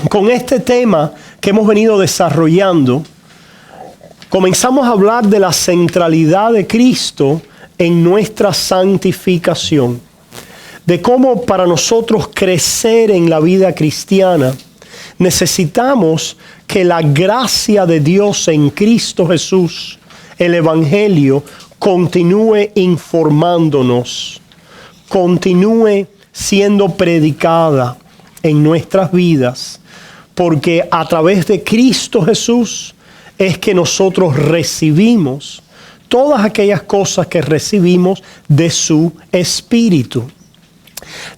con este tema que hemos venido desarrollando, comenzamos a hablar de la centralidad de Cristo en nuestra santificación, de cómo para nosotros crecer en la vida cristiana necesitamos que la gracia de Dios en Cristo Jesús, el Evangelio, continúe informándonos, continúe siendo predicada en nuestras vidas, porque a través de Cristo Jesús es que nosotros recibimos todas aquellas cosas que recibimos de su Espíritu.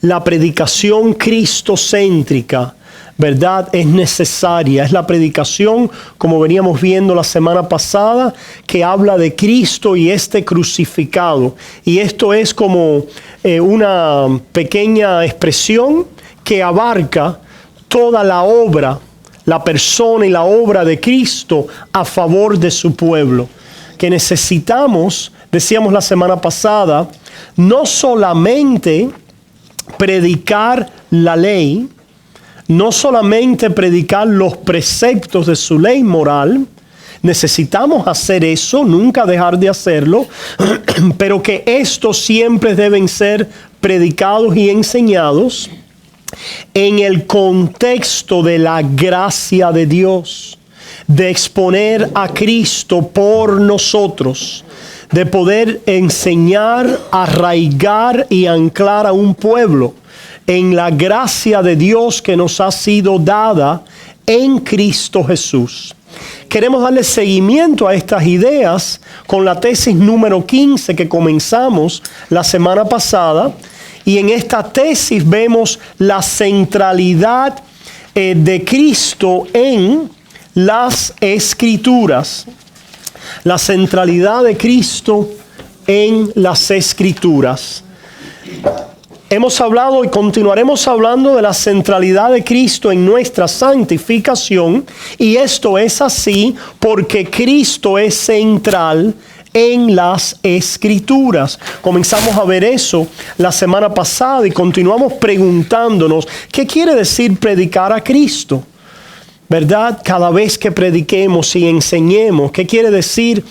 La predicación cristocéntrica, ¿verdad?, es necesaria. Es la predicación, como veníamos viendo la semana pasada, que habla de Cristo y este crucificado. Y esto es como una pequeña expresión que abarca toda la obra, la persona y la obra de Cristo a favor de su pueblo. Que necesitamos, decíamos la semana pasada, no solamente predicar la ley, no solamente predicar los preceptos de su ley moral, necesitamos hacer eso, nunca dejar de hacerlo, pero que estos siempre deben ser predicados y enseñados en el contexto de la gracia de Dios, de exponer a Cristo por nosotros, de poder enseñar, arraigar y anclar a un pueblo en la gracia de Dios que nos ha sido dada en Cristo Jesús. Queremos darle seguimiento a estas ideas con la tesis número 15 que comenzamos la semana pasada. Y en esta tesis vemos la centralidad de Cristo en las Escrituras. La centralidad de Cristo en las Escrituras. Hemos hablado y continuaremos hablando de la centralidad de Cristo en nuestra santificación, y esto es así porque Cristo es central en las Escrituras. Comenzamos a ver eso la semana pasada y continuamos preguntándonos ¿qué quiere decir predicar a Cristo? ¿Verdad? Cada vez que prediquemos y enseñemos, ¿qué quiere decir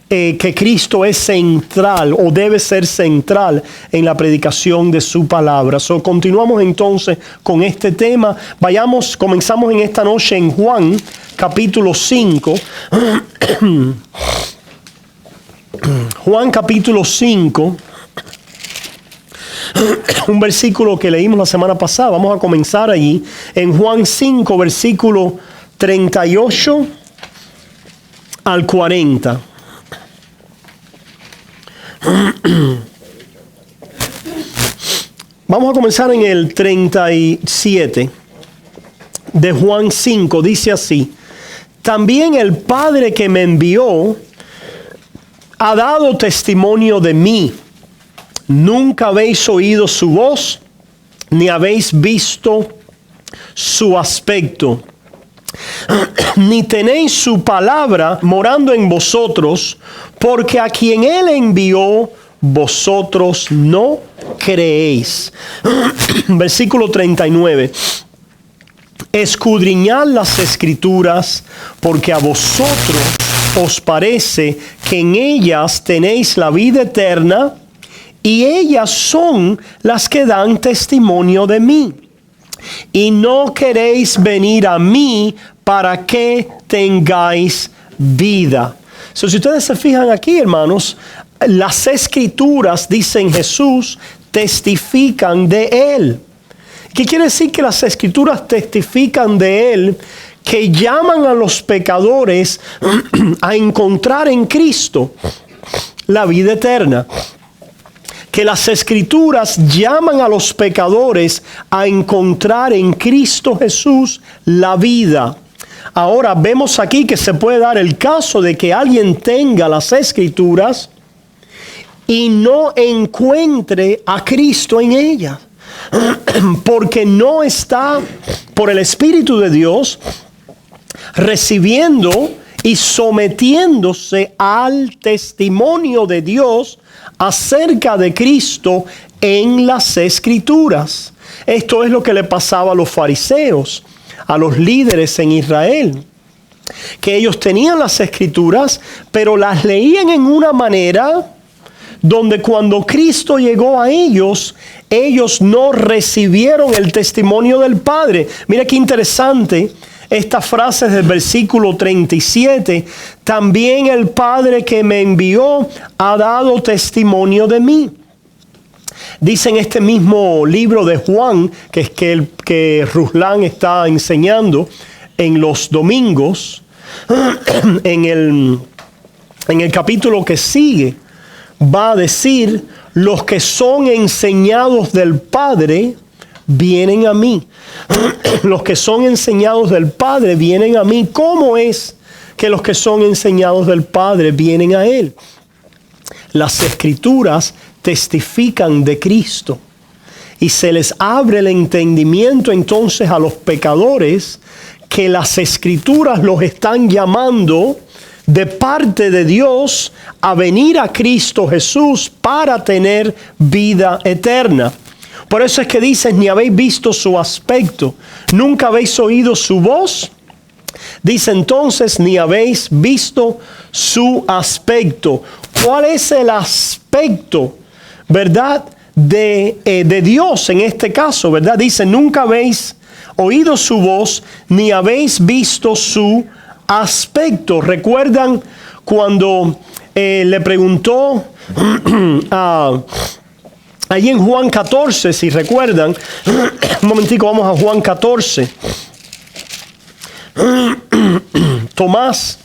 que Cristo es central o debe ser central en la predicación de su palabra? Continuamos entonces con este tema. Comenzamos en esta noche en Juan capítulo 5. Juan capítulo 5, un versículo que leímos la semana pasada. Vamos a comenzar allí en Juan 5, versículo 38 al 40. Vamos a comenzar en el 37 de Juan 5. Dice así: también el Padre que me envió ha dado testimonio de mí. Nunca habéis oído su voz, ni habéis visto su aspecto, ni tenéis su palabra morando en vosotros, porque a quien él envió, vosotros no creéis. Versículo 39. Escudriñad las Escrituras, porque a vosotros os parece que en ellas tenéis la vida eterna, y ellas son las que dan testimonio de mí. Y no queréis venir a mí para que tengáis vida. Si ustedes se fijan aquí, hermanos, las Escrituras, dicen Jesús, testifican de Él. ¿Qué quiere decir que las Escrituras testifican de Él? Que llaman a los pecadores a encontrar en Cristo la vida eterna. Que las Escrituras llaman a los pecadores a encontrar en Cristo Jesús la vida. Ahora vemos aquí que se puede dar el caso de que alguien tenga las Escrituras y no encuentre a Cristo en ellas, porque no está por el Espíritu de Dios recibiendo y sometiéndose al testimonio de Dios acerca de Cristo en las Escrituras. Esto es lo que le pasaba a los fariseos. a los líderes en Israel, que ellos tenían las escrituras, pero las leían en una manera donde cuando Cristo llegó a ellos, ellos no recibieron el testimonio del Padre. Mira qué interesante estas frases del versículo 37. También el Padre que me envió ha dado testimonio de mí. Dice en este mismo libro de Juan, que es que Ruslan está enseñando en los domingos, en el capítulo que sigue, va a decir: los que son enseñados del Padre vienen a mí. Los que son enseñados del Padre vienen a mí. ¿Cómo es que los que son enseñados del Padre vienen a Él? Las Escrituras testifican de Cristo y se les abre el entendimiento entonces a los pecadores que las Escrituras los están llamando de parte de Dios a venir a Cristo Jesús para tener vida eterna. Por eso es que dices: ni habéis visto su aspecto, nunca habéis oído su voz. Dice entonces: ni habéis visto su aspecto. ¿Cuál es el aspecto, verdad, de Dios en este caso, verdad? Dice: nunca habéis oído su voz, ni habéis visto su aspecto. ¿Recuerdan cuando le preguntó allí en Juan 14, si recuerdan? Un momentico, vamos a Juan 14. Tomás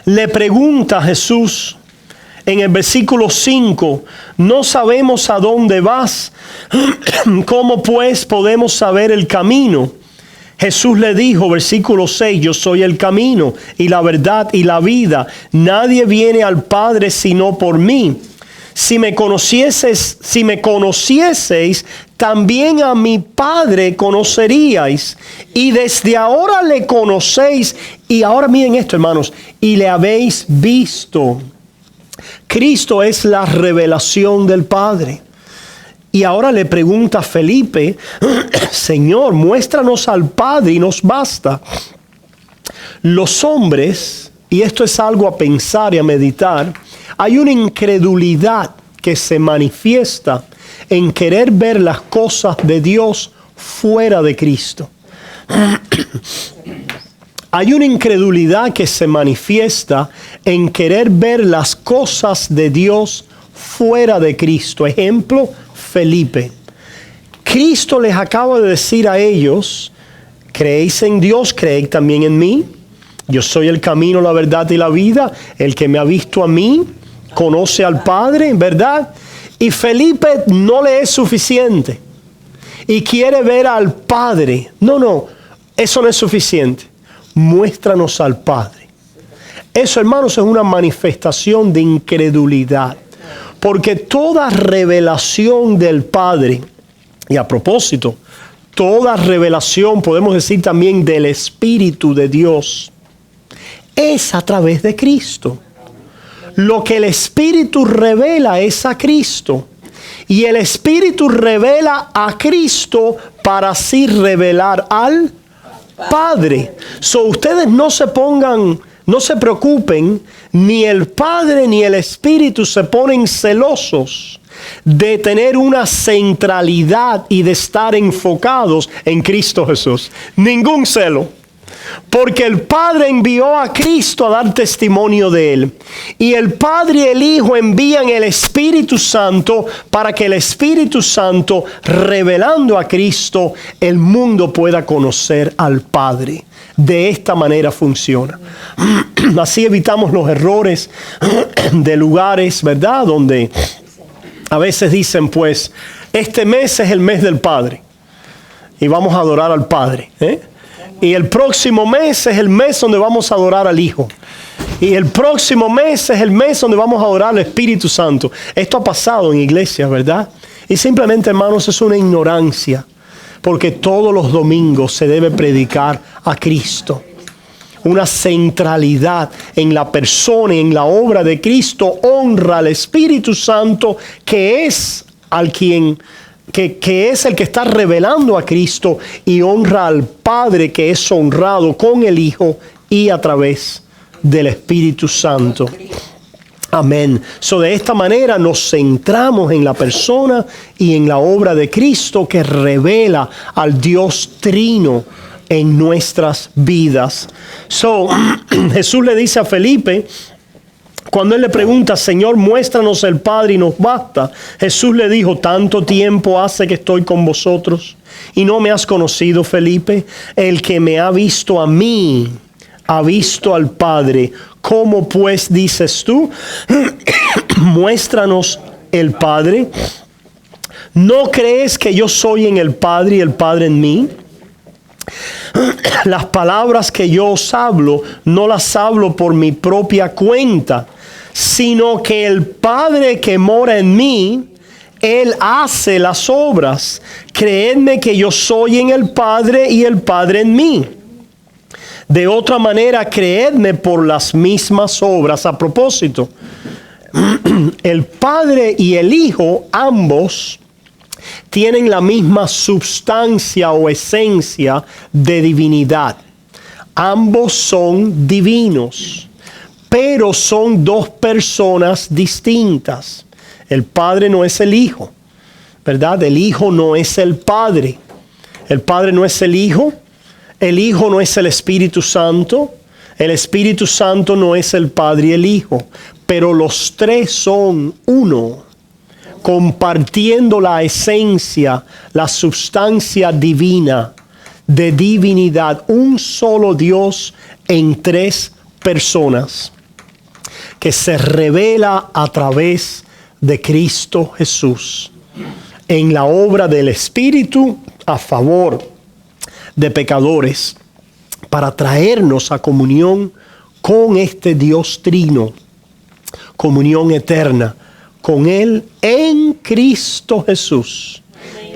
le pregunta a Jesús en el versículo 5: no sabemos a dónde vas, ¿cómo pues podemos saber el camino? Jesús le dijo, versículo 6, yo soy el camino y la verdad y la vida. Nadie viene al Padre sino por mí. Si me conocieseis, también a mi Padre conoceríais. Y desde ahora le conocéis. Y ahora miren esto, hermanos, y le habéis visto. Cristo es la revelación del Padre. Y ahora le pregunta a Felipe: Señor, muéstranos al Padre y nos basta. Los hombres, y esto es algo a pensar y a meditar, hay una incredulidad que se manifiesta en querer ver las cosas de Dios fuera de Cristo. Hay una incredulidad que se manifiesta en querer ver las cosas de Dios fuera de Cristo. Ejemplo, Felipe. Cristo les acaba de decir a ellos: creéis en Dios, creed también en mí. Yo soy el camino, la verdad y la vida. El que me ha visto a mí conoce al Padre, ¿verdad? Y Felipe no le es suficiente y quiere ver al Padre. No, eso no es suficiente. Muéstranos al Padre. Eso, hermanos, es una manifestación de incredulidad. Porque toda revelación del Padre, y a propósito, toda revelación, podemos decir también del Espíritu de Dios, es a través de Cristo. Lo que el Espíritu revela es a Cristo. Y el Espíritu revela a Cristo para así revelar al Padre. Ustedes no se preocupen, ni el Padre ni el Espíritu se ponen celosos de tener una centralidad y de estar enfocados en Cristo Jesús. Ningún celo. Porque el Padre envió a Cristo a dar testimonio de Él. Y el Padre y el Hijo envían el Espíritu Santo para que el Espíritu Santo, revelando a Cristo, el mundo pueda conocer al Padre. De esta manera funciona. Así evitamos los errores de lugares, ¿verdad? Donde a veces dicen, pues, este mes es el mes del Padre y vamos a adorar al Padre, y el próximo mes es el mes donde vamos a adorar al Hijo. Y el próximo mes es el mes donde vamos a adorar al Espíritu Santo. Esto ha pasado en iglesias, ¿verdad? Y simplemente, hermanos, es una ignorancia. Porque todos los domingos se debe predicar a Cristo. Una centralidad en la persona y en la obra de Cristo honra al Espíritu Santo, que es al quien que es el que está revelando a Cristo, y honra al Padre, que es honrado con el Hijo y a través del Espíritu Santo. Amén. De esta manera nos centramos en la persona y en la obra de Cristo, que revela al Dios Trino en nuestras vidas. Jesús le dice a Felipe, cuando él le pregunta, Señor, muéstranos el Padre y nos basta. Jesús le dijo, tanto tiempo hace que estoy con vosotros y no me has conocido, Felipe. El que me ha visto a mí, ha visto al Padre. ¿Cómo pues dices tú, muéstranos el Padre? ¿No crees que yo soy en el Padre y el Padre en mí? Las palabras que yo os hablo, no las hablo por mi propia cuenta, sino que el Padre que mora en mí, Él hace las obras. Creedme que yo soy en el Padre y el Padre en mí. De otra manera, creedme por las mismas obras. A propósito, el Padre y el Hijo, ambos, tienen la misma sustancia o esencia de divinidad. Ambos son divinos, pero son dos personas distintas. El Padre no es el Hijo, ¿verdad? El Hijo no es el Padre. El Padre no es el Hijo no es el Espíritu Santo no es el Padre y el Hijo, pero los tres son uno, compartiendo la esencia, la sustancia divina, de divinidad, un solo Dios en tres personas, que se revela a través de Cristo Jesús, en la obra del Espíritu a favor de pecadores, para traernos a comunión con este Dios Trino, comunión eterna con Él en Cristo Jesús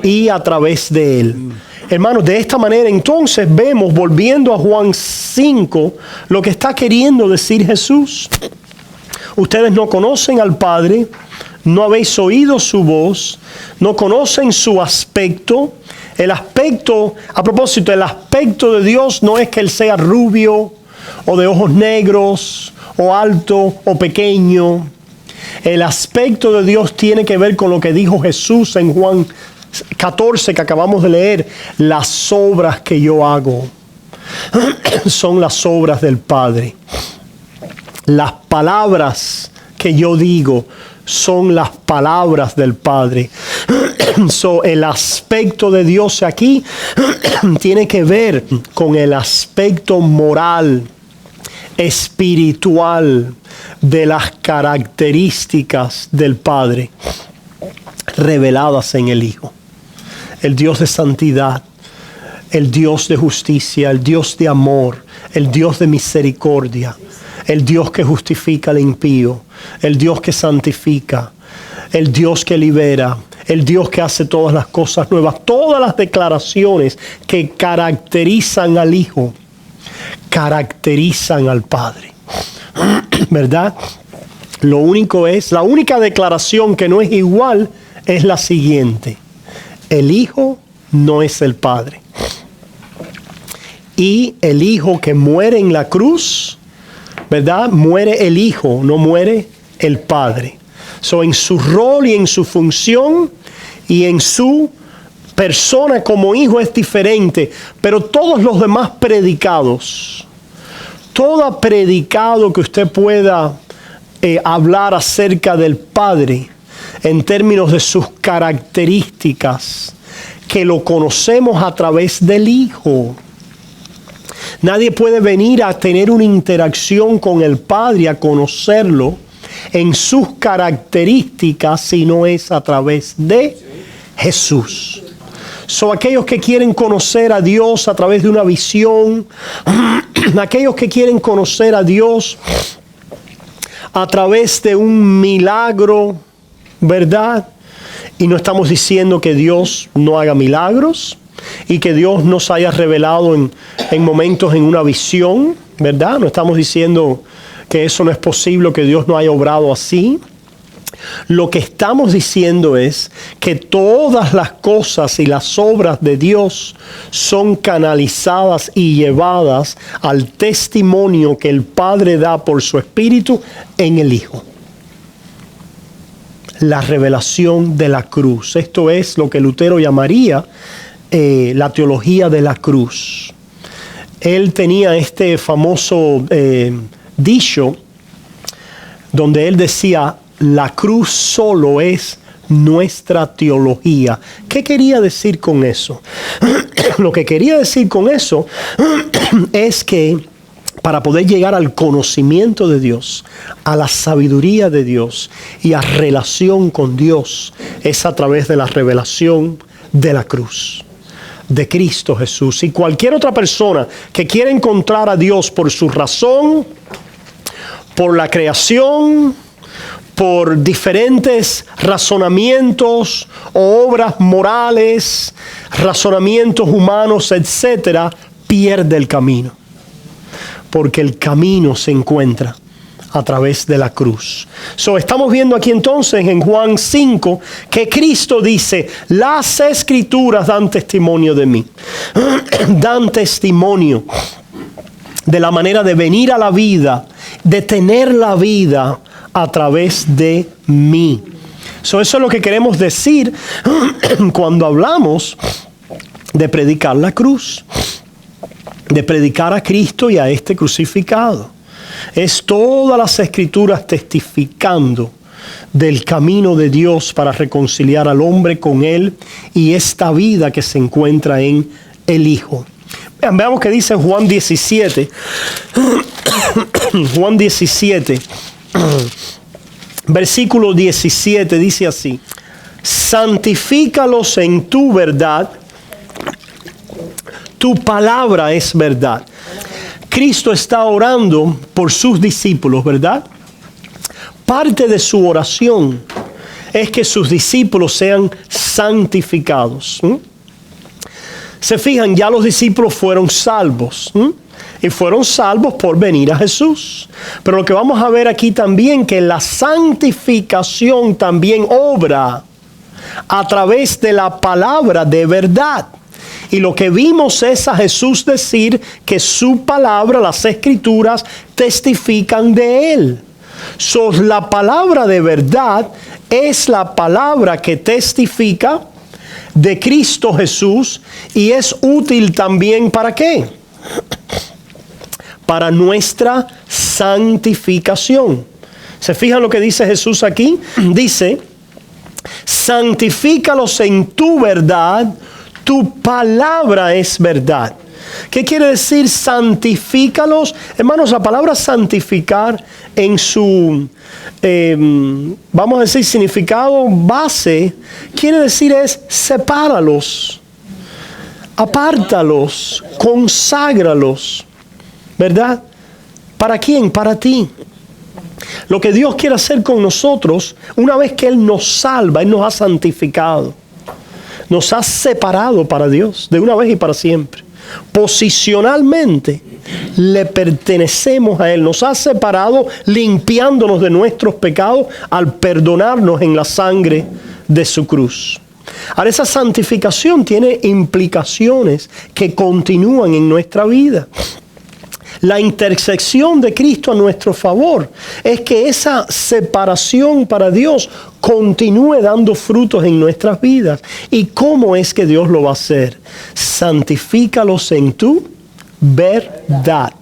y a través de Él. Hermanos, de esta manera entonces vemos, volviendo a Juan 5, lo que está queriendo decir Jesús. Ustedes no conocen al Padre, no habéis oído su voz, no conocen su aspecto. El aspecto, a propósito, el aspecto de Dios no es que Él sea rubio o de ojos negros o alto o pequeño. El aspecto de Dios tiene que ver con lo que dijo Jesús en Juan 14 que acabamos de leer. Las obras que yo hago son las obras del Padre. Las palabras que yo digo son las palabras del Padre. El aspecto de Dios aquí tiene que ver con el aspecto moral, espiritual de las características del Padre reveladas en el Hijo. El Dios de santidad, el Dios de justicia, el Dios de amor, el Dios de misericordia, el Dios que justifica al impío, el Dios que santifica, el Dios que libera, el Dios que hace todas las cosas nuevas. Todas las declaraciones que caracterizan al Hijo, caracterizan al Padre. ¿Verdad? La única declaración que no es igual es la siguiente: el Hijo no es el Padre. Y el Hijo que muere en la cruz, ¿verdad? Muere el Hijo, no muere el Padre. En su rol y en su función y en su persona como Hijo es diferente, pero todos los demás predicados, todo predicado que usted pueda hablar acerca del Padre en términos de sus características, que lo conocemos a través del Hijo. Nadie puede venir a tener una interacción con el Padre, a conocerlo en sus características, si no es a través de Jesús. Aquellos que quieren conocer a Dios a través de una visión, aquellos que quieren conocer a Dios a través de un milagro, ¿verdad? Y no estamos diciendo que Dios no haga milagros y que Dios nos haya revelado en momentos en una visión, ¿verdad? No estamos diciendo que eso no es posible, que Dios no haya obrado así. Lo que estamos diciendo es que todas las cosas y las obras de Dios son canalizadas y llevadas al testimonio que el Padre da por su Espíritu en el Hijo. La revelación de la cruz. Esto es lo que Lutero llamaría la teología de la cruz. Él tenía este famoso dicho donde él decía: la cruz solo es nuestra teología. ¿Qué quería decir con eso? Lo que quería decir con eso es que para poder llegar al conocimiento de Dios, a la sabiduría de Dios y a relación con Dios, es a través de la revelación de la cruz, de Cristo Jesús. Y cualquier otra persona que quiera encontrar a Dios por su razón, por la creación, por diferentes razonamientos o obras morales, razonamientos humanos, etcétera, pierde el camino. Porque el camino se encuentra a través de la cruz. Estamos viendo aquí entonces en Juan 5 que Cristo dice: las Escrituras dan testimonio de mí. Dan testimonio de la manera de venir a la vida, de tener la vida a través de mí. Eso es lo que queremos decir cuando hablamos de predicar la cruz, de predicar a Cristo y a este crucificado. Es todas las Escrituras testificando del camino de Dios para reconciliar al hombre con Él y esta vida que se encuentra en el Hijo. Veamos qué dice Juan 17. Juan 17, versículo 17, dice así: santifícalos en tu verdad, tu palabra es verdad. Cristo está orando por sus discípulos, ¿verdad? Parte de su oración es que sus discípulos sean santificados. Se fijan, ya los discípulos fueron salvos. Y fueron salvos por venir a Jesús. Pero lo que vamos a ver aquí también, que la santificación también obra a través de la palabra de verdad. Y lo que vimos es a Jesús decir que su palabra, las Escrituras, testifican de Él. La palabra de verdad es la palabra que testifica de Cristo Jesús y es útil también ¿para qué? Para nuestra santificación. ¿Se fijan lo que dice Jesús aquí? Dice: santifícalos en tu verdad, tu palabra es verdad. ¿Qué quiere decir santifícalos? Hermanos, la palabra santificar en su, vamos a decir, significado base, quiere decir es sepáralos, apártalos, conságralos, ¿verdad? ¿Para quién? Para ti. Lo que Dios quiere hacer con nosotros, una vez que Él nos salva, Él nos ha santificado. Nos ha separado para Dios de una vez y para siempre. Posicionalmente le pertenecemos a Él. Nos ha separado limpiándonos de nuestros pecados al perdonarnos en la sangre de su cruz. Ahora, esa santificación tiene implicaciones que continúan en nuestra vida. La intersección de Cristo a nuestro favor es que esa separación para Dios continúe dando frutos en nuestras vidas. ¿Y cómo es que Dios lo va a hacer? Santifícalos en tu verdad.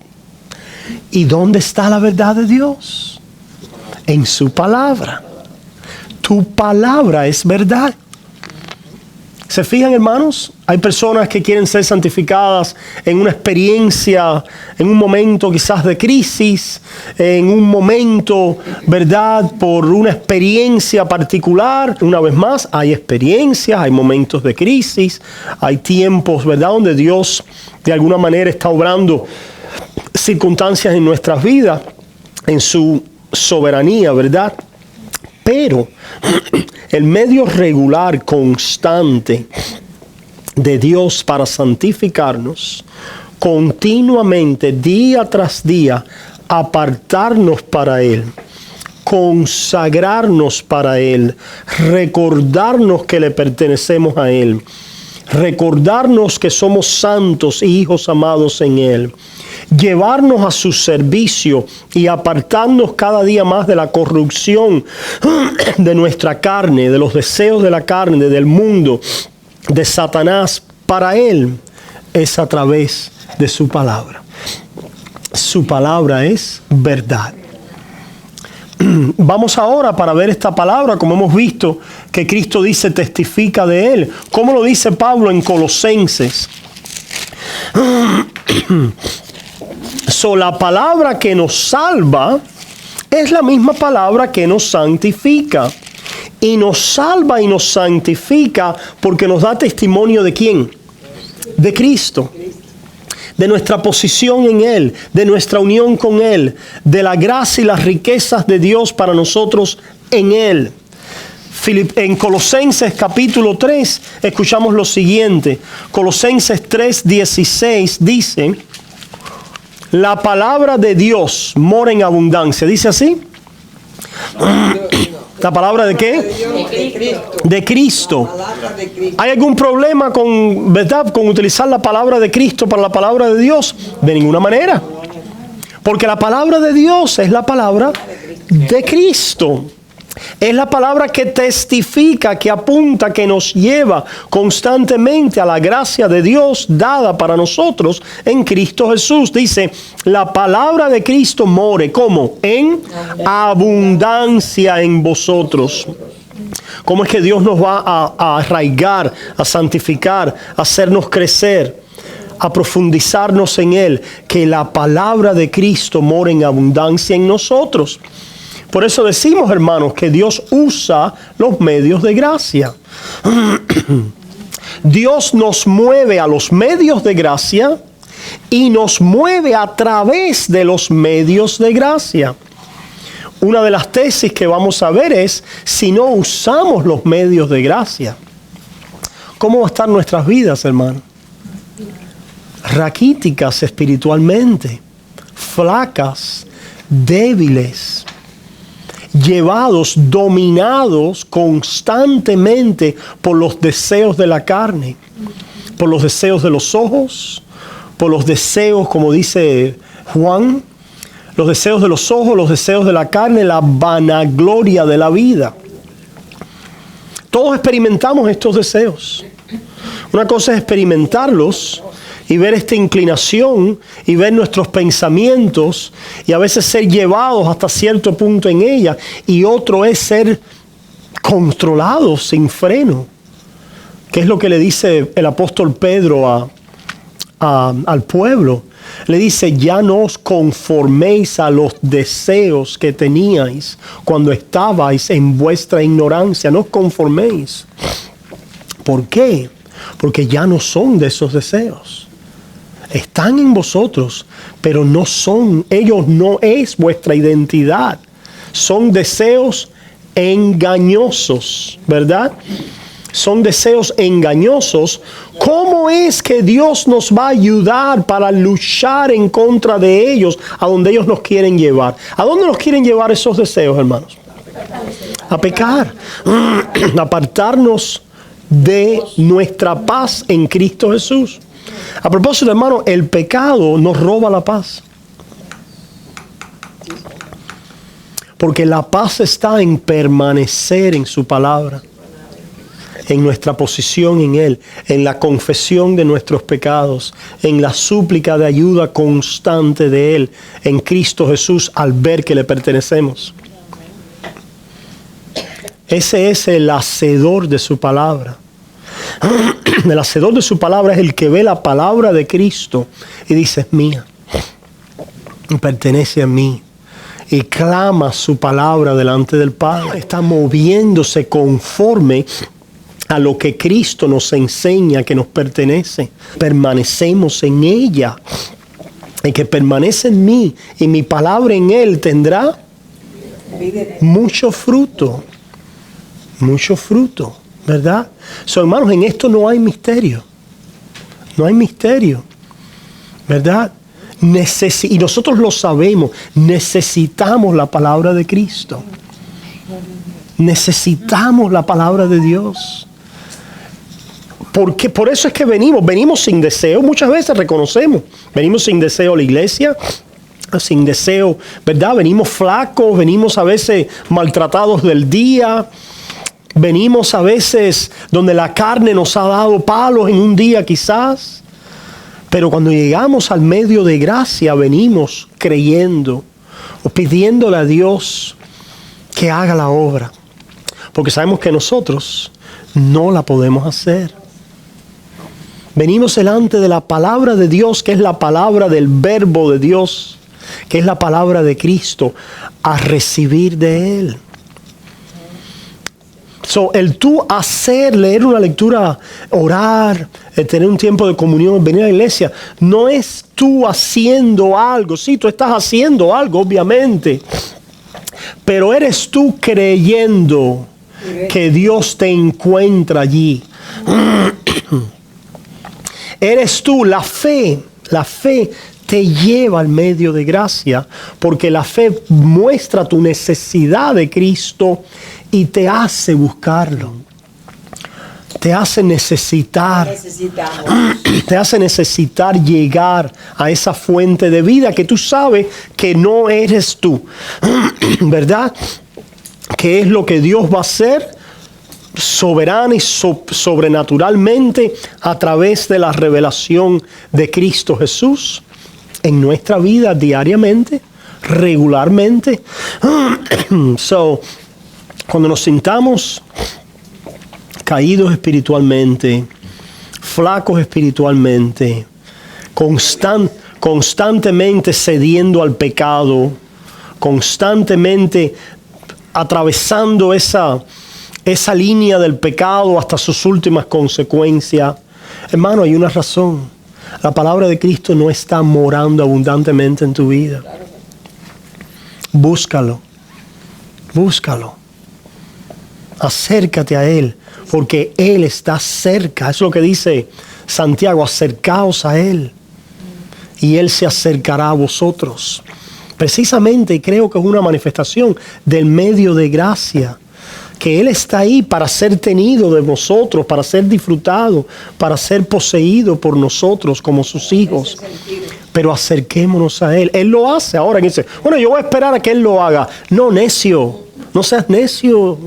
¿Y dónde está la verdad de Dios? En su palabra. Tu palabra es verdad. ¿Se fijan, hermanos? Hay personas que quieren ser santificadas en una experiencia, en un momento quizás de crisis, en un momento, ¿verdad?, por una experiencia particular. Una vez más, hay experiencias, hay momentos de crisis, hay tiempos, ¿verdad?, donde Dios de alguna manera está obrando circunstancias en nuestras vidas, en su soberanía, ¿verdad? Pero el medio regular, constante de Dios para santificarnos, continuamente, día tras día, apartarnos para Él, consagrarnos para Él, recordarnos que le pertenecemos a Él, recordarnos que somos santos y hijos amados en Él, llevarnos a su servicio y apartarnos cada día más de la corrupción de nuestra carne, de los deseos de la carne, del mundo, de Satanás. Para Él es a través de su palabra. Su palabra es verdad. Vamos ahora para ver esta palabra, como hemos visto, que Cristo dice, testifica de Él. ¿Cómo lo dice Pablo en Colosenses? La palabra que nos salva es la misma palabra que nos santifica. Y nos salva y nos santifica porque nos da testimonio ¿de quién? De Cristo. De nuestra posición en Él, de nuestra unión con Él, de la gracia y las riquezas de Dios para nosotros en Él. En Colosenses capítulo 3 escuchamos lo siguiente. Colosenses 3:16 dice, la palabra de Dios mora en abundancia. ¿Dice así? ¿La palabra de qué? De Cristo. ¿Hay algún problema con, verdad, con utilizar la palabra de Cristo para la palabra de Dios? De ninguna manera. Porque la palabra de Dios es la palabra de Cristo. Es la palabra que testifica, que apunta, que nos lleva constantemente a la gracia de Dios dada para nosotros en Cristo Jesús. Dice, la palabra de Cristo more, ¿cómo? En abundancia en vosotros. ¿Cómo es que Dios nos va a arraigar, a santificar, a hacernos crecer, a profundizarnos en Él? Que la palabra de Cristo more en abundancia en nosotros. Por eso decimos, hermanos, que Dios usa los medios de gracia. Dios nos mueve a los medios de gracia y nos mueve a través de los medios de gracia. Una de las tesis que vamos a ver es, si no usamos los medios de gracia, ¿cómo va a estar nuestras vidas, hermano? Raquíticas espiritualmente, flacas, débiles, llevados, dominados constantemente por los deseos de la carne, por los deseos de los ojos, por los deseos, como dice Juan, los deseos de los ojos, los deseos de la carne, la vanagloria de la vida. Todos experimentamos estos deseos. Una cosa es experimentarlos y ver esta inclinación y ver nuestros pensamientos y a veces ser llevados hasta cierto punto en ella. Y otro es ser controlados sin freno. ¿Qué es lo que le dice el apóstol Pedro al pueblo? Le dice, ya no os conforméis a los deseos que teníais cuando estabais en vuestra ignorancia. No os conforméis. ¿Por qué? Porque ya no son de esos deseos. Están en vosotros, pero no son, ellos no es vuestra identidad. Son deseos engañosos, ¿verdad? Son deseos engañosos. ¿Cómo es que Dios nos va a ayudar para luchar en contra de ellos, a donde ellos nos quieren llevar? ¿A dónde nos quieren llevar esos deseos, hermanos? A pecar. Apartarnos de nuestra paz en Cristo Jesús. A propósito, hermano, el pecado nos roba la paz. Porque la paz está en permanecer en su palabra, en nuestra posición en Él, en la confesión de nuestros pecados, en la súplica de ayuda constante de Él, en Cristo Jesús, al ver que le pertenecemos. Ese es el hacedor de su palabra. El hacedor de su palabra es el que ve la palabra de Cristo y dice, es mía, pertenece a mí, y clama su palabra delante del Padre. Está moviéndose conforme a lo que Cristo nos enseña que nos pertenece. Permanecemos en ella. El que permanece en mí y mi palabra en él tendrá mucho fruto. Mucho fruto, ¿verdad? Hermanos, en esto no hay misterio. No hay misterio, ¿verdad? Y nosotros lo sabemos, necesitamos la palabra de Cristo. Necesitamos la palabra de Dios. Porque por eso es que venimos sin deseo. Muchas veces reconocemos, venimos sin deseo a la iglesia, sin deseo, ¿verdad? Venimos flacos, venimos a veces maltratados del día, venimos a veces donde la carne nos ha dado palos en un día quizás. Pero cuando llegamos al medio de gracia, venimos creyendo o pidiéndole a Dios que haga la obra. Porque sabemos que nosotros no la podemos hacer. Venimos delante de la palabra de Dios, que es la palabra del verbo de Dios, que es la palabra de Cristo, a recibir de Él. El tú hacer, leer una lectura, orar, tener un tiempo de comunión, venir a la iglesia, no es tú haciendo algo. Sí, tú estás haciendo algo, obviamente, pero eres tú creyendo que Dios te encuentra allí. Eres tú, la fe te lleva al medio de gracia, porque la fe muestra tu necesidad de Cristo y te hace buscarlo. Te hace necesitar. Te hace necesitar llegar a esa fuente de vida que tú sabes que no eres tú. ¿Verdad? Que es lo que Dios va a hacer soberana y sobrenaturalmente a través de la revelación de Cristo Jesús en nuestra vida diariamente, regularmente. Cuando nos sintamos caídos espiritualmente, flacos espiritualmente, constantemente cediendo al pecado, constantemente atravesando esa línea del pecado hasta sus últimas consecuencias. Hermano, hay una razón. La palabra de Cristo no está morando abundantemente en tu vida. Búscalo. Búscalo. Acércate a Él, porque Él está cerca. Es lo que dice Santiago, acercaos a Él y Él se acercará a vosotros. Precisamente creo que es una manifestación del medio de gracia, que Él está ahí para ser tenido de nosotros, para ser disfrutado, para ser poseído por nosotros como sus hijos. Pero acerquémonos a Él. Él lo hace ahora. Y dice, bueno, yo voy a esperar a que Él lo haga. No, necio. No seas necio.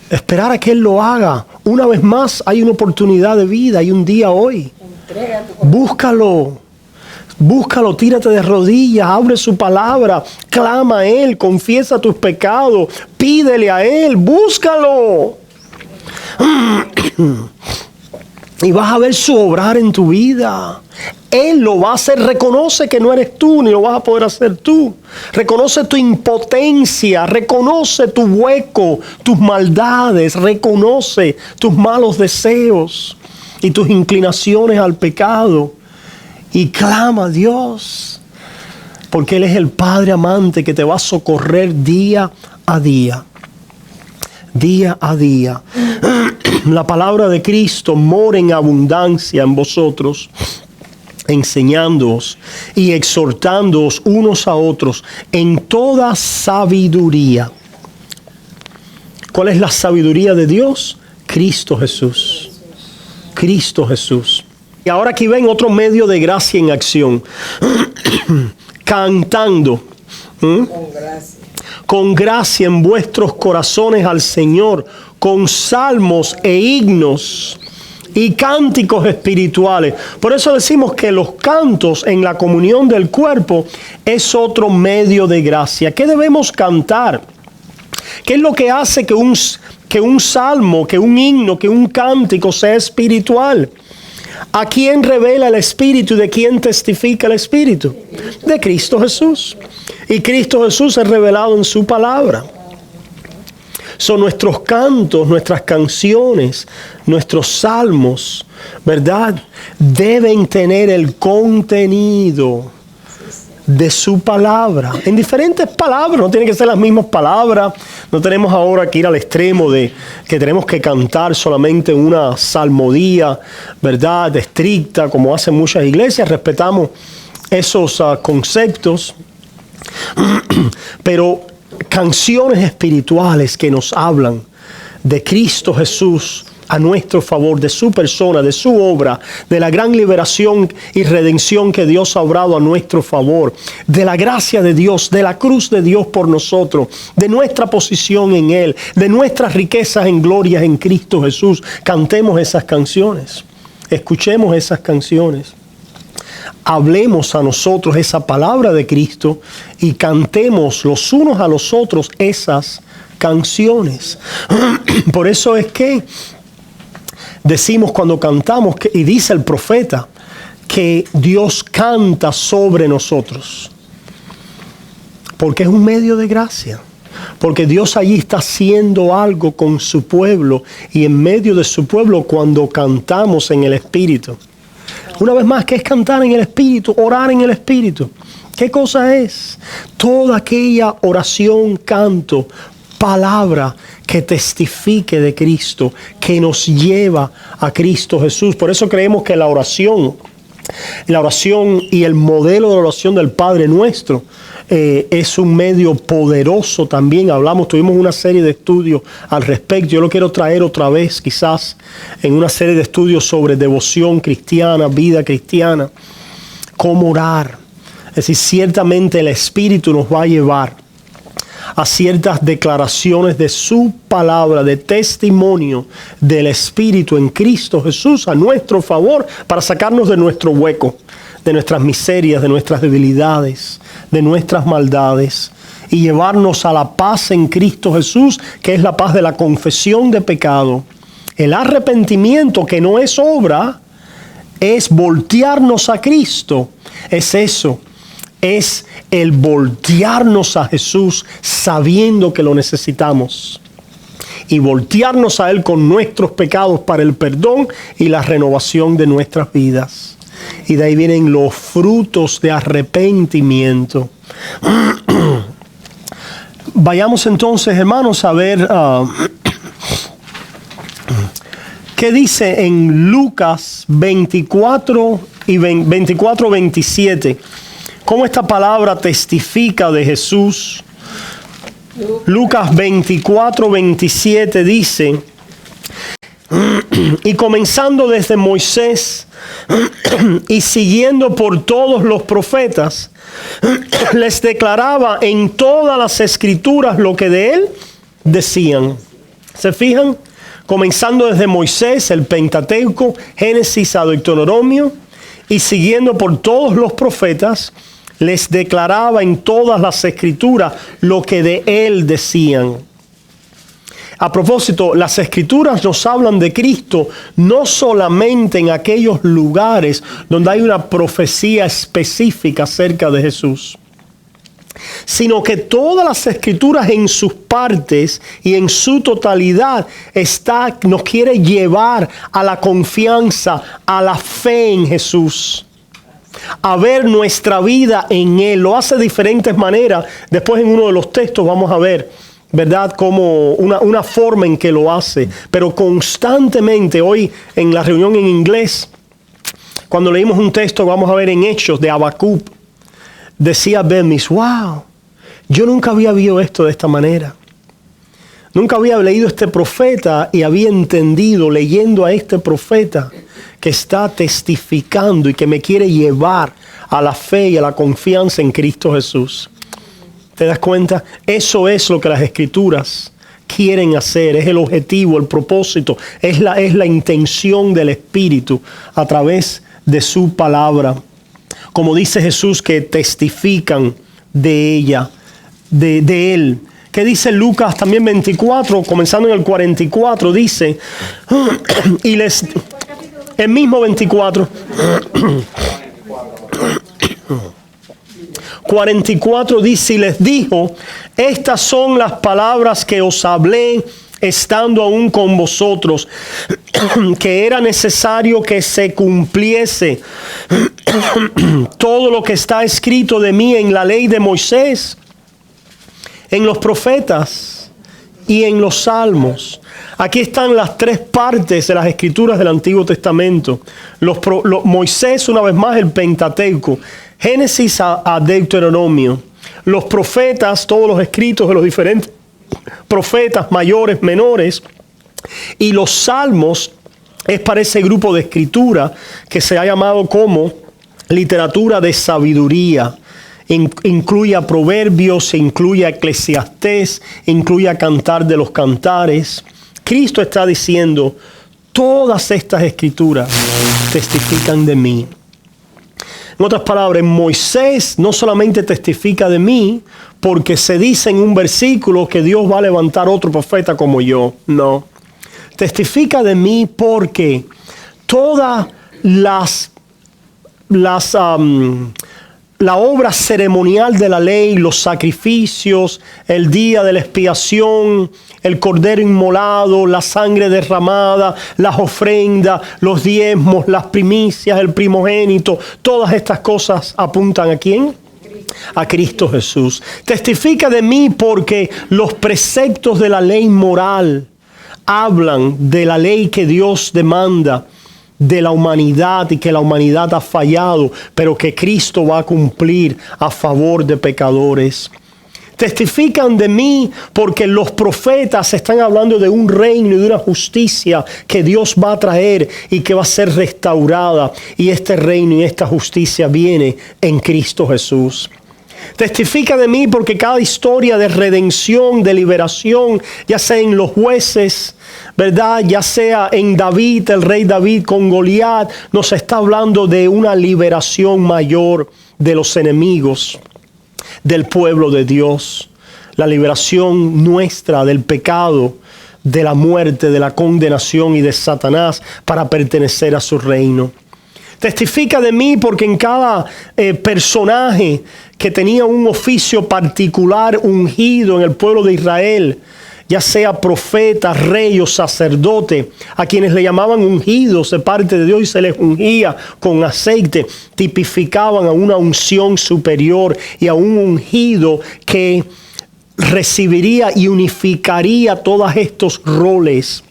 Esperar a que Él lo haga. Una vez más, hay una oportunidad de vida. Hay un día hoy. Búscalo. Búscalo, tírate de rodillas, abre su palabra, clama a Él, confiesa tus pecados, pídele a Él, búscalo. Y vas a ver su obrar en tu vida. Él lo va a hacer. Reconoce que no eres tú, ni lo vas a poder hacer tú. Reconoce tu impotencia, reconoce tu hueco, tus maldades, reconoce tus malos deseos y tus inclinaciones al pecado. Y clama a Dios, porque Él es el Padre amante que te va a socorrer día a día. Día a día. La palabra de Cristo mora en abundancia en vosotros, enseñándoos y exhortándoos unos a otros en toda sabiduría. ¿Cuál es la sabiduría de Dios? Cristo Jesús. Cristo Jesús. Y ahora aquí ven otro medio de gracia en acción. Cantando. Con gracia en vuestros corazones al Señor, con salmos e himnos y cánticos espirituales. Por eso decimos que los cantos en la comunión del cuerpo es otro medio de gracia. ¿Qué debemos cantar? ¿Qué es lo que hace que un salmo, que un himno, que un cántico sea espiritual? ¿A quién revela el Espíritu y de quién testifica el Espíritu? De Cristo Jesús. Y Cristo Jesús es revelado en su palabra. Son nuestros cantos, nuestras canciones, nuestros salmos, ¿verdad? Deben tener el contenido de su palabra, en diferentes palabras, no tienen que ser las mismas palabras, no tenemos ahora que ir al extremo de que tenemos que cantar solamente una salmodía, ¿verdad?, estricta, como hacen muchas iglesias, respetamos esos conceptos, pero canciones espirituales que nos hablan de Cristo Jesús a nuestro favor, de su persona, de su obra, de la gran liberación y redención que Dios ha obrado a nuestro favor, de la gracia de Dios, de la cruz de Dios por nosotros, de nuestra posición en Él, de nuestras riquezas en gloria en Cristo Jesús. Cantemos esas canciones, escuchemos esas canciones, hablemos a nosotros esa palabra de Cristo y cantemos los unos a los otros esas canciones. Por eso es que decimos cuando cantamos, y dice el profeta, que Dios canta sobre nosotros. Porque es un medio de gracia. Porque Dios allí está haciendo algo con su pueblo y en medio de su pueblo cuando cantamos en el Espíritu. Una vez más, ¿qué es cantar en el Espíritu? Orar en el Espíritu. ¿Qué cosa es? Toda aquella oración, canto, palabra que testifique de Cristo, que nos lleva a Cristo Jesús. Por eso creemos que la oración y el modelo de oración del Padre Nuestro es un medio poderoso también. Tuvimos una serie de estudios al respecto. Yo lo quiero traer otra vez, quizás, en una serie de estudios sobre devoción cristiana, vida cristiana, cómo orar. Es decir, ciertamente el Espíritu nos va a llevar a ciertas declaraciones de su palabra, de testimonio del Espíritu en Cristo Jesús a nuestro favor, para sacarnos de nuestro hueco, de nuestras miserias, de nuestras debilidades, de nuestras maldades, y llevarnos a la paz en Cristo Jesús, que es la paz de la confesión de pecado. El arrepentimiento, que no es obra, es voltearnos a Cristo. Es eso. Es el voltearnos a Jesús sabiendo que lo necesitamos. Y voltearnos a Él con nuestros pecados para el perdón y la renovación de nuestras vidas. Y de ahí vienen los frutos de arrepentimiento. Vayamos entonces, hermanos, a ver qué dice en Lucas 24 y 27. ¿Cómo esta palabra testifica de Jesús? Lucas 24, 27 dice: y comenzando desde Moisés y siguiendo por todos los profetas, les declaraba en todas las escrituras lo que de él decían. ¿Se fijan? Comenzando desde Moisés, el Pentateuco, Génesis a Deuteronomio, y siguiendo por todos los profetas, les declaraba en todas las escrituras lo que de él decían. A propósito, las escrituras nos hablan de Cristo no solamente en aquellos lugares donde hay una profecía específica acerca de Jesús, sino que todas las escrituras en sus partes y en su totalidad nos quiere llevar a la confianza, a la fe en Jesús, a ver nuestra vida en Él. Lo hace de diferentes maneras. Después en uno de los textos vamos a ver, ¿verdad?, como una forma en que lo hace. Pero constantemente, hoy en la reunión en inglés, cuando leímos un texto, vamos a ver en Hechos de Habacuc, decía Bemis: wow, yo nunca había visto esto de esta manera. Nunca había leído este profeta y había entendido, leyendo a este profeta, que está testificando y que me quiere llevar a la fe y a la confianza en Cristo Jesús. ¿Te das cuenta? Eso es lo que las escrituras quieren hacer. Es el objetivo, el propósito, es la intención del Espíritu a través de su palabra. Como dice Jesús, que testifican de ella, de Él. ¿Qué dice Lucas también 24, comenzando en el 44? Dice, y les... El mismo 24. 44 dice, y les dijo: estas son las palabras que os hablé estando aún con vosotros, que era necesario que se cumpliese todo lo que está escrito de mí en la ley de Moisés, en los profetas y en los salmos. Aquí están las tres partes de las escrituras del Antiguo Testamento. Moisés, una vez más, el Pentateuco, Génesis a Deuteronomio. Los profetas, todos los escritos de los diferentes profetas, mayores, menores. Y los salmos es para ese grupo de escritura que se ha llamado como literatura de sabiduría. Incluye a Proverbios, incluye a Eclesiastés, incluye a Cantar de los Cantares. Cristo está diciendo, todas estas escrituras testifican de mí. En otras palabras, Moisés no solamente testifica de mí porque se dice en un versículo que Dios va a levantar otro profeta como yo. No. Testifica de mí porque todas la obra ceremonial de la ley, los sacrificios, el día de la expiación, el cordero inmolado, la sangre derramada, las ofrendas, los diezmos, las primicias, el primogénito, todas estas cosas apuntan ¿a quién? A Cristo Jesús. Testifica de mí porque los preceptos de la ley moral hablan de la ley que Dios demanda de la humanidad y que la humanidad ha fallado, pero que Cristo va a cumplir a favor de pecadores. Testifican de mí porque los profetas están hablando de un reino y de una justicia que Dios va a traer y que va a ser restaurada. Y este reino y esta justicia viene en Cristo Jesús. Testifica de mí porque cada historia de redención, de liberación, ya sea en los jueces, ¿verdad? Ya sea en David, el rey David con Goliat, nos está hablando de una liberación mayor de los enemigos del pueblo de Dios. La liberación nuestra del pecado, de la muerte, de la condenación y de Satanás para pertenecer a su reino. Testifica de mí porque en cada personaje que tenía un oficio particular ungido en el pueblo de Israel, ya sea profeta, rey o sacerdote, a quienes le llamaban ungidos de parte de Dios y se les ungía con aceite, tipificaban a una unción superior y a un ungido que recibiría y unificaría todos estos roles.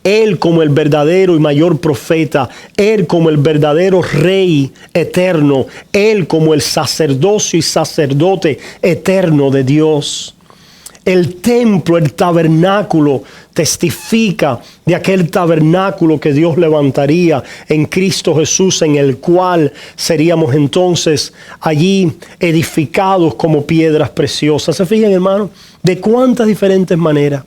Él como el verdadero y mayor profeta, Él como el verdadero rey eterno, Él como el sacerdocio y sacerdote eterno de Dios. El templo, el tabernáculo, testifica de aquel tabernáculo que Dios levantaría en Cristo Jesús, en el cual seríamos entonces allí edificados como piedras preciosas. ¿Se fijan, hermano? De cuántas diferentes maneras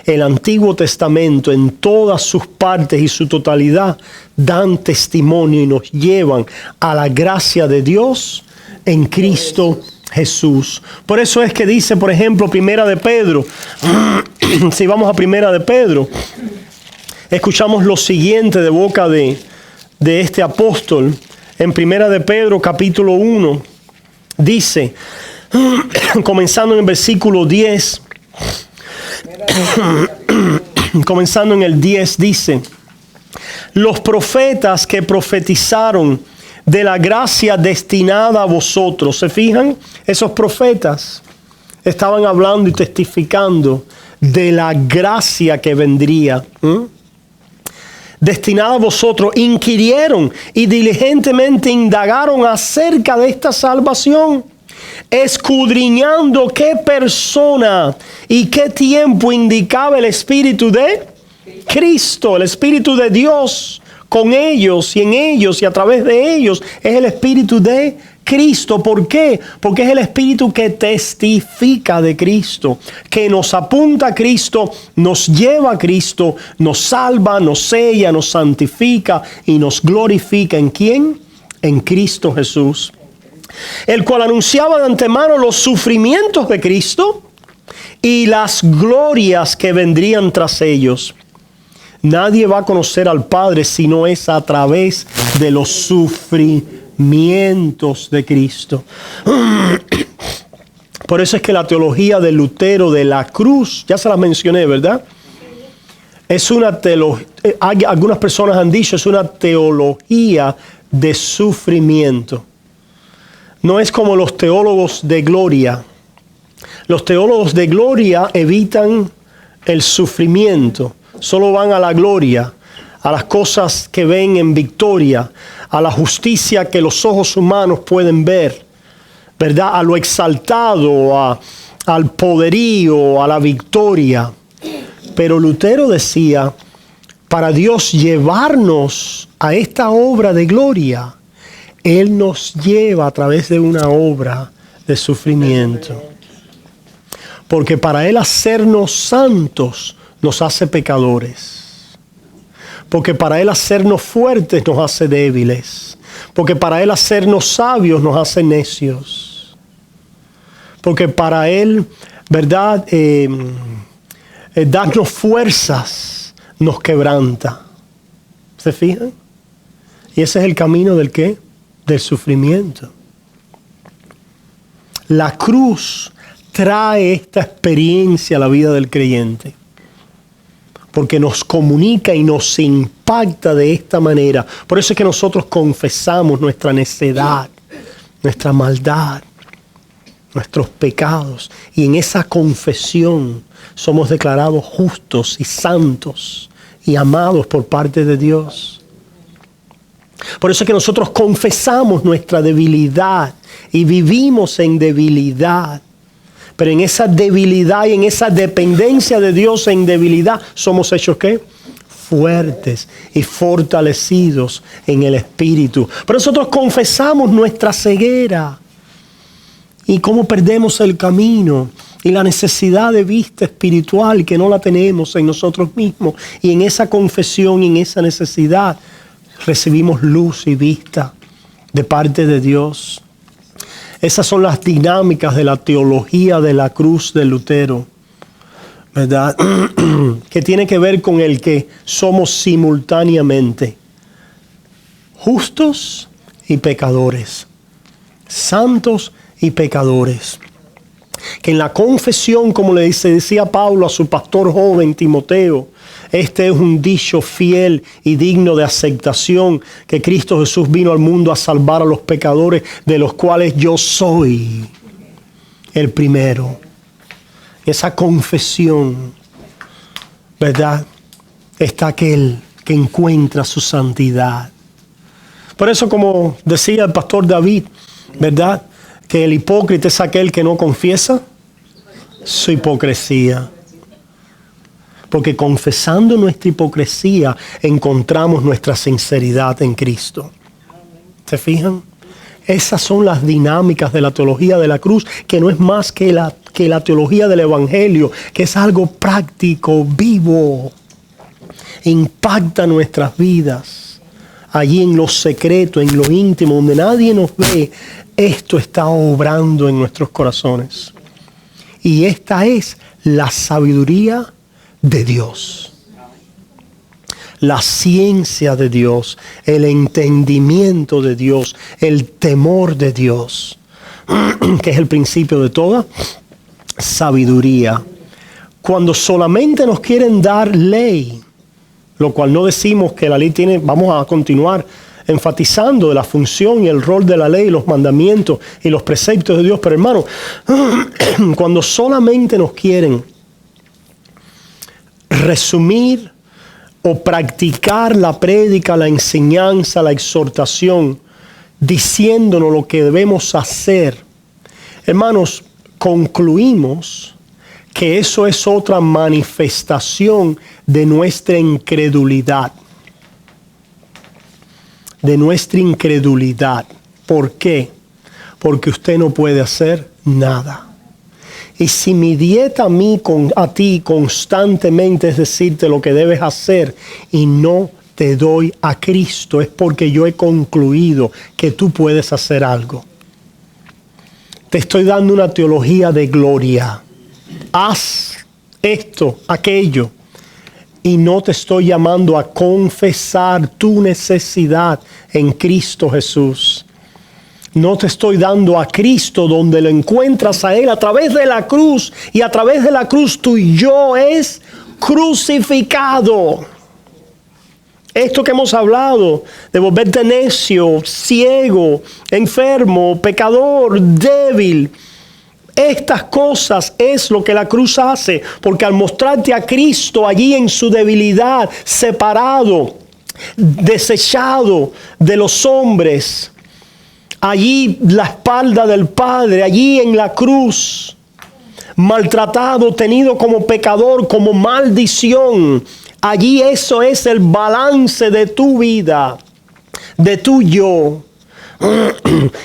el Antiguo Testamento en todas sus partes y su totalidad dan testimonio y nos llevan a la gracia de Dios en Cristo Jesús. Por eso es que dice, por ejemplo, Primera de Pedro, si vamos a Primera de Pedro, escuchamos lo siguiente de boca de este apóstol. En Primera de Pedro, capítulo 1, dice, comenzando en el versículo 10, comenzando en el 10, dice: los profetas que profetizaron de la gracia destinada a vosotros. ¿Se fijan? Esos profetas estaban hablando y testificando de la gracia que vendría. Destinada a vosotros, inquirieron y diligentemente indagaron acerca de esta salvación, escudriñando qué persona y qué tiempo indicaba el Espíritu de Cristo, el Espíritu de Dios con ellos y en ellos y a través de ellos. Es el Espíritu de Cristo. ¿Por qué? Porque es el Espíritu que testifica de Cristo, que nos apunta a Cristo, nos lleva a Cristo, nos salva, nos sella, nos santifica y nos glorifica. ¿En quién? En Cristo Jesús, el cual anunciaba de antemano los sufrimientos de Cristo y las glorias que vendrían tras ellos. Nadie va a conocer al Padre si no es a través de los sufrimientos de Cristo. Por eso es que la teología de Lutero de la cruz, ya se la mencioné, ¿verdad? es una teología, algunas personas han dicho, es una teología de sufrimiento. No es como los teólogos de gloria. Los teólogos de gloria evitan el sufrimiento, solo van a la gloria, a las cosas que ven en victoria, a la justicia que los ojos humanos pueden ver, ¿verdad? A lo exaltado, al poderío, a la victoria. Pero Lutero decía, para Dios llevarnos a esta obra de gloria, Él nos lleva a través de una obra de sufrimiento. Porque para Él hacernos santos nos hace pecadores. Porque para Él hacernos fuertes nos hace débiles. Porque para Él hacernos sabios nos hace necios. Porque para Él, ¿verdad? Darnos fuerzas nos quebranta. ¿Se fijan? Y ese es el camino del ¿qué? Del sufrimiento. La cruz trae esta experiencia a la vida del creyente, porque nos comunica y nos impacta de esta manera. Por eso es que nosotros confesamos nuestra necedad, nuestra maldad, nuestros pecados, y en esa confesión somos declarados justos y santos y amados por parte de Dios. Por eso es que nosotros confesamos nuestra debilidad y vivimos en debilidad. Pero en esa debilidad y en esa dependencia de Dios en debilidad somos hechos ¿qué? Fuertes y fortalecidos en el Espíritu. Pero nosotros confesamos nuestra ceguera y cómo perdemos el camino y la necesidad de vista espiritual que no la tenemos en nosotros mismos. Y en esa confesión y en esa necesidad recibimos luz y vista de parte de Dios. Esas son las dinámicas de la teología de la cruz de Lutero, ¿verdad? Que tiene que ver con el que somos simultáneamente justos y pecadores, santos y pecadores. Que en la confesión, como le decía Pablo a su pastor joven Timoteo, este es un dicho fiel y digno de aceptación, que Cristo Jesús vino al mundo a salvar a los pecadores, de los cuales yo soy el primero. Esa confesión, ¿verdad? Está aquel que encuentra su santidad. Por eso, como decía el pastor David, ¿verdad? Que el hipócrita es aquel que no confiesa su hipocresía. Porque confesando nuestra hipocresía encontramos nuestra sinceridad en Cristo. ¿Se fijan? Esas son las dinámicas de la teología de la cruz, que no es más que la teología del Evangelio, que es algo práctico, vivo. Impacta nuestras vidas. Allí en lo secreto, en lo íntimo, donde nadie nos ve, esto está obrando en nuestros corazones. Y esta es la sabiduría de Dios, la ciencia de Dios, el entendimiento de Dios, el temor de Dios, que es el principio de toda sabiduría. Cuando solamente nos quieren dar ley, lo cual no decimos que la ley tiene, vamos a continuar enfatizando de la función y el rol de la ley, los mandamientos y los preceptos de Dios, pero hermano, cuando solamente nos quieren resumir o practicar la prédica, la enseñanza, la exhortación, diciéndonos lo que debemos hacer, hermanos, concluimos que eso es otra manifestación de nuestra incredulidad. De nuestra incredulidad. ¿Por qué? Porque usted no puede hacer nada. Y si mi dieta a ti constantemente es decirte lo que debes hacer y no te doy a Cristo, es porque yo he concluido que tú puedes hacer algo. Te estoy dando una teología de gloria. Haz esto, aquello. Y no te estoy llamando a confesar tu necesidad en Cristo Jesús. No te estoy dando a Cristo donde lo encuentras a Él a través de la cruz. Y a través de la cruz tu yo es crucificado. Esto que hemos hablado, de volverte necio, ciego, enfermo, pecador, débil. Estas cosas es lo que la cruz hace, porque al mostrarte a Cristo allí en su debilidad, separado, desechado de los hombres, allí la espalda del Padre, allí en la cruz, maltratado, tenido como pecador, como maldición, allí eso es el balance de tu vida, de tu yo.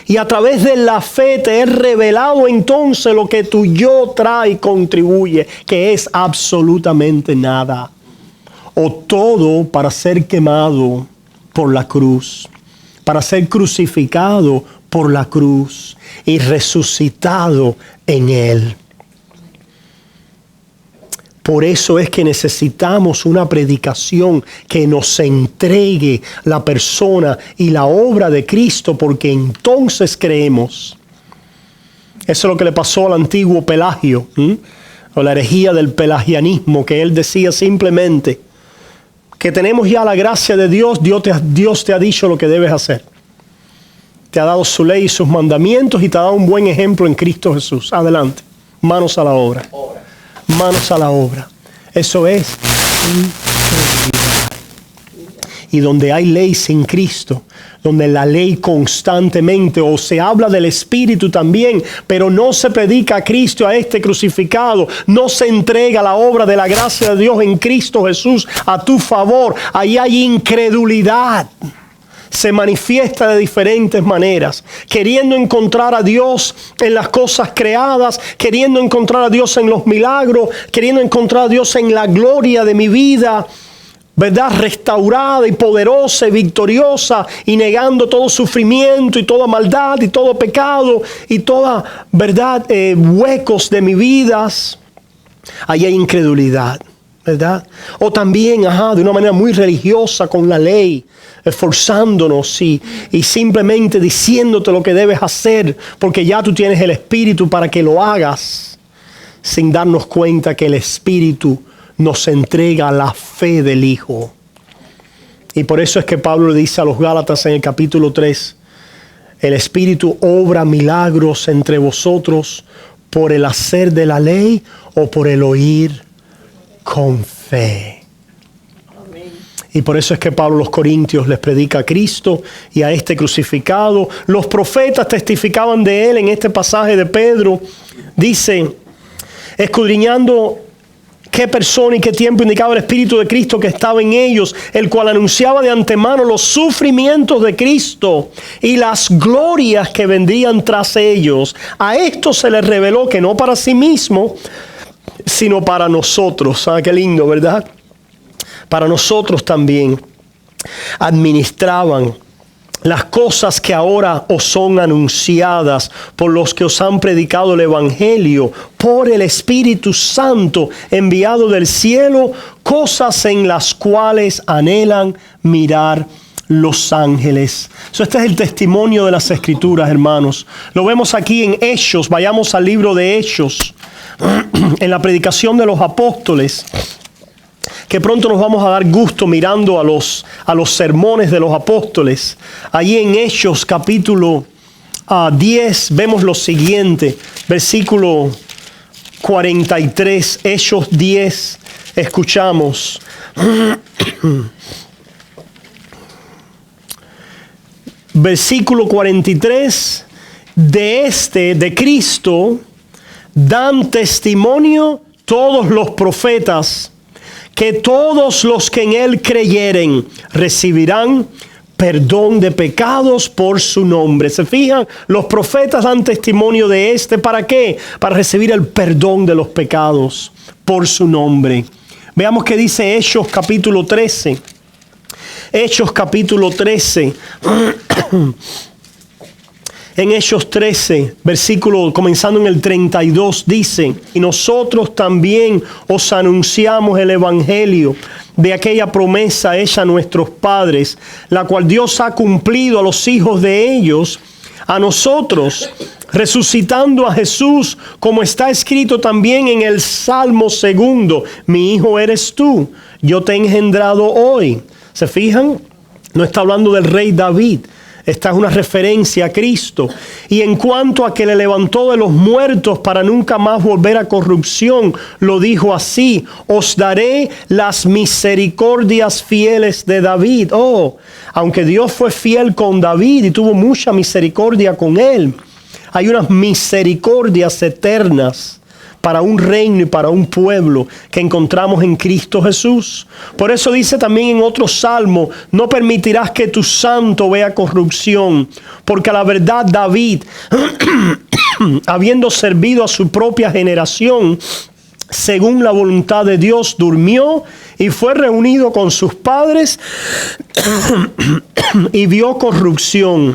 Y a través de la fe te es revelado entonces lo que tu yo trae y contribuye, que es absolutamente nada, o todo para ser quemado por la cruz, para ser crucificado por la cruz y resucitado en él. Por eso es que necesitamos una predicación que nos entregue la persona y la obra de Cristo, porque entonces creemos. Eso es lo que le pasó al antiguo Pelagio, o la herejía del pelagianismo, que él decía simplemente que tenemos ya la gracia de Dios, Dios te ha dicho lo que debes hacer. Te ha dado su ley y sus mandamientos y te ha dado un buen ejemplo en Cristo Jesús. Adelante, manos a la obra. Manos a la obra. Eso es incredulidad. Y donde hay ley sin Cristo, donde la ley constantemente, o se habla del Espíritu también, pero no se predica a Cristo, a este crucificado, no se entrega la obra de la gracia de Dios en Cristo Jesús a tu favor, ahí hay incredulidad. Se manifiesta de diferentes maneras, queriendo encontrar a Dios en las cosas creadas, queriendo encontrar a Dios en los milagros, queriendo encontrar a Dios en la gloria de mi vida, ¿verdad? Restaurada y poderosa y victoriosa, y negando todo sufrimiento y toda maldad y todo pecado y toda, ¿verdad? Huecos de mi vida. Ahí hay incredulidad, ¿verdad? O también, de una manera muy religiosa con la ley, esforzándonos y simplemente diciéndote lo que debes hacer, porque ya tú tienes el Espíritu para que lo hagas, sin darnos cuenta que el Espíritu nos entrega la fe del Hijo. Y por eso es que Pablo le dice a los Gálatas en el capítulo 3, el Espíritu obra milagros entre vosotros por el hacer de la ley o por el oír con fe. Y por eso es que Pablo a los Corintios les predica a Cristo y a este crucificado. Los profetas testificaban de él en este pasaje de Pedro. Dice, escudriñando qué persona y qué tiempo indicaba el Espíritu de Cristo que estaba en ellos, el cual anunciaba de antemano los sufrimientos de Cristo y las glorias que vendrían tras ellos. A esto se les reveló que no para sí mismo, sino para nosotros. Qué lindo, ¿verdad? Para nosotros también administraban las cosas que ahora os son anunciadas por los que os han predicado el Evangelio, por el Espíritu Santo enviado del cielo, cosas en las cuales anhelan mirar los ángeles. Este es el testimonio de las Escrituras, hermanos. Lo vemos aquí en Hechos. Vayamos al libro de Hechos, en la predicación de los apóstoles, que pronto nos vamos a dar gusto mirando a los sermones de los apóstoles. Allí en Hechos capítulo 10 vemos lo siguiente, versículo 43, Hechos 10, escuchamos. Versículo 43, de Cristo dan testimonio todos los profetas, que todos los que en él creyeren recibirán perdón de pecados por su nombre. ¿Se fijan? Los profetas dan testimonio de ¿para qué? Para recibir el perdón de los pecados por su nombre. Veamos qué dice Hechos capítulo 13. Hechos capítulo 13. En Hechos 13, versículo comenzando en el 32, dice: y nosotros también os anunciamos el Evangelio de aquella promesa hecha a nuestros padres, la cual Dios ha cumplido a los hijos de ellos, a nosotros, resucitando a Jesús, como está escrito también en el Salmo 2, mi hijo eres tú, yo te he engendrado hoy. ¿Se fijan? No está hablando del rey David. Esta es una referencia a Cristo. Y en cuanto a que le levantó de los muertos para nunca más volver a corrupción, lo dijo así: os daré las misericordias fieles de David. Oh, aunque Dios fue fiel con David y tuvo mucha misericordia con él, hay unas misericordias eternas para un reino y para un pueblo que encontramos en Cristo Jesús. Por eso dice también en otro salmo: no permitirás que tu santo vea corrupción, porque a la verdad David, habiendo servido a su propia generación, según la voluntad de Dios, durmió y fue reunido con sus padres y vio corrupción.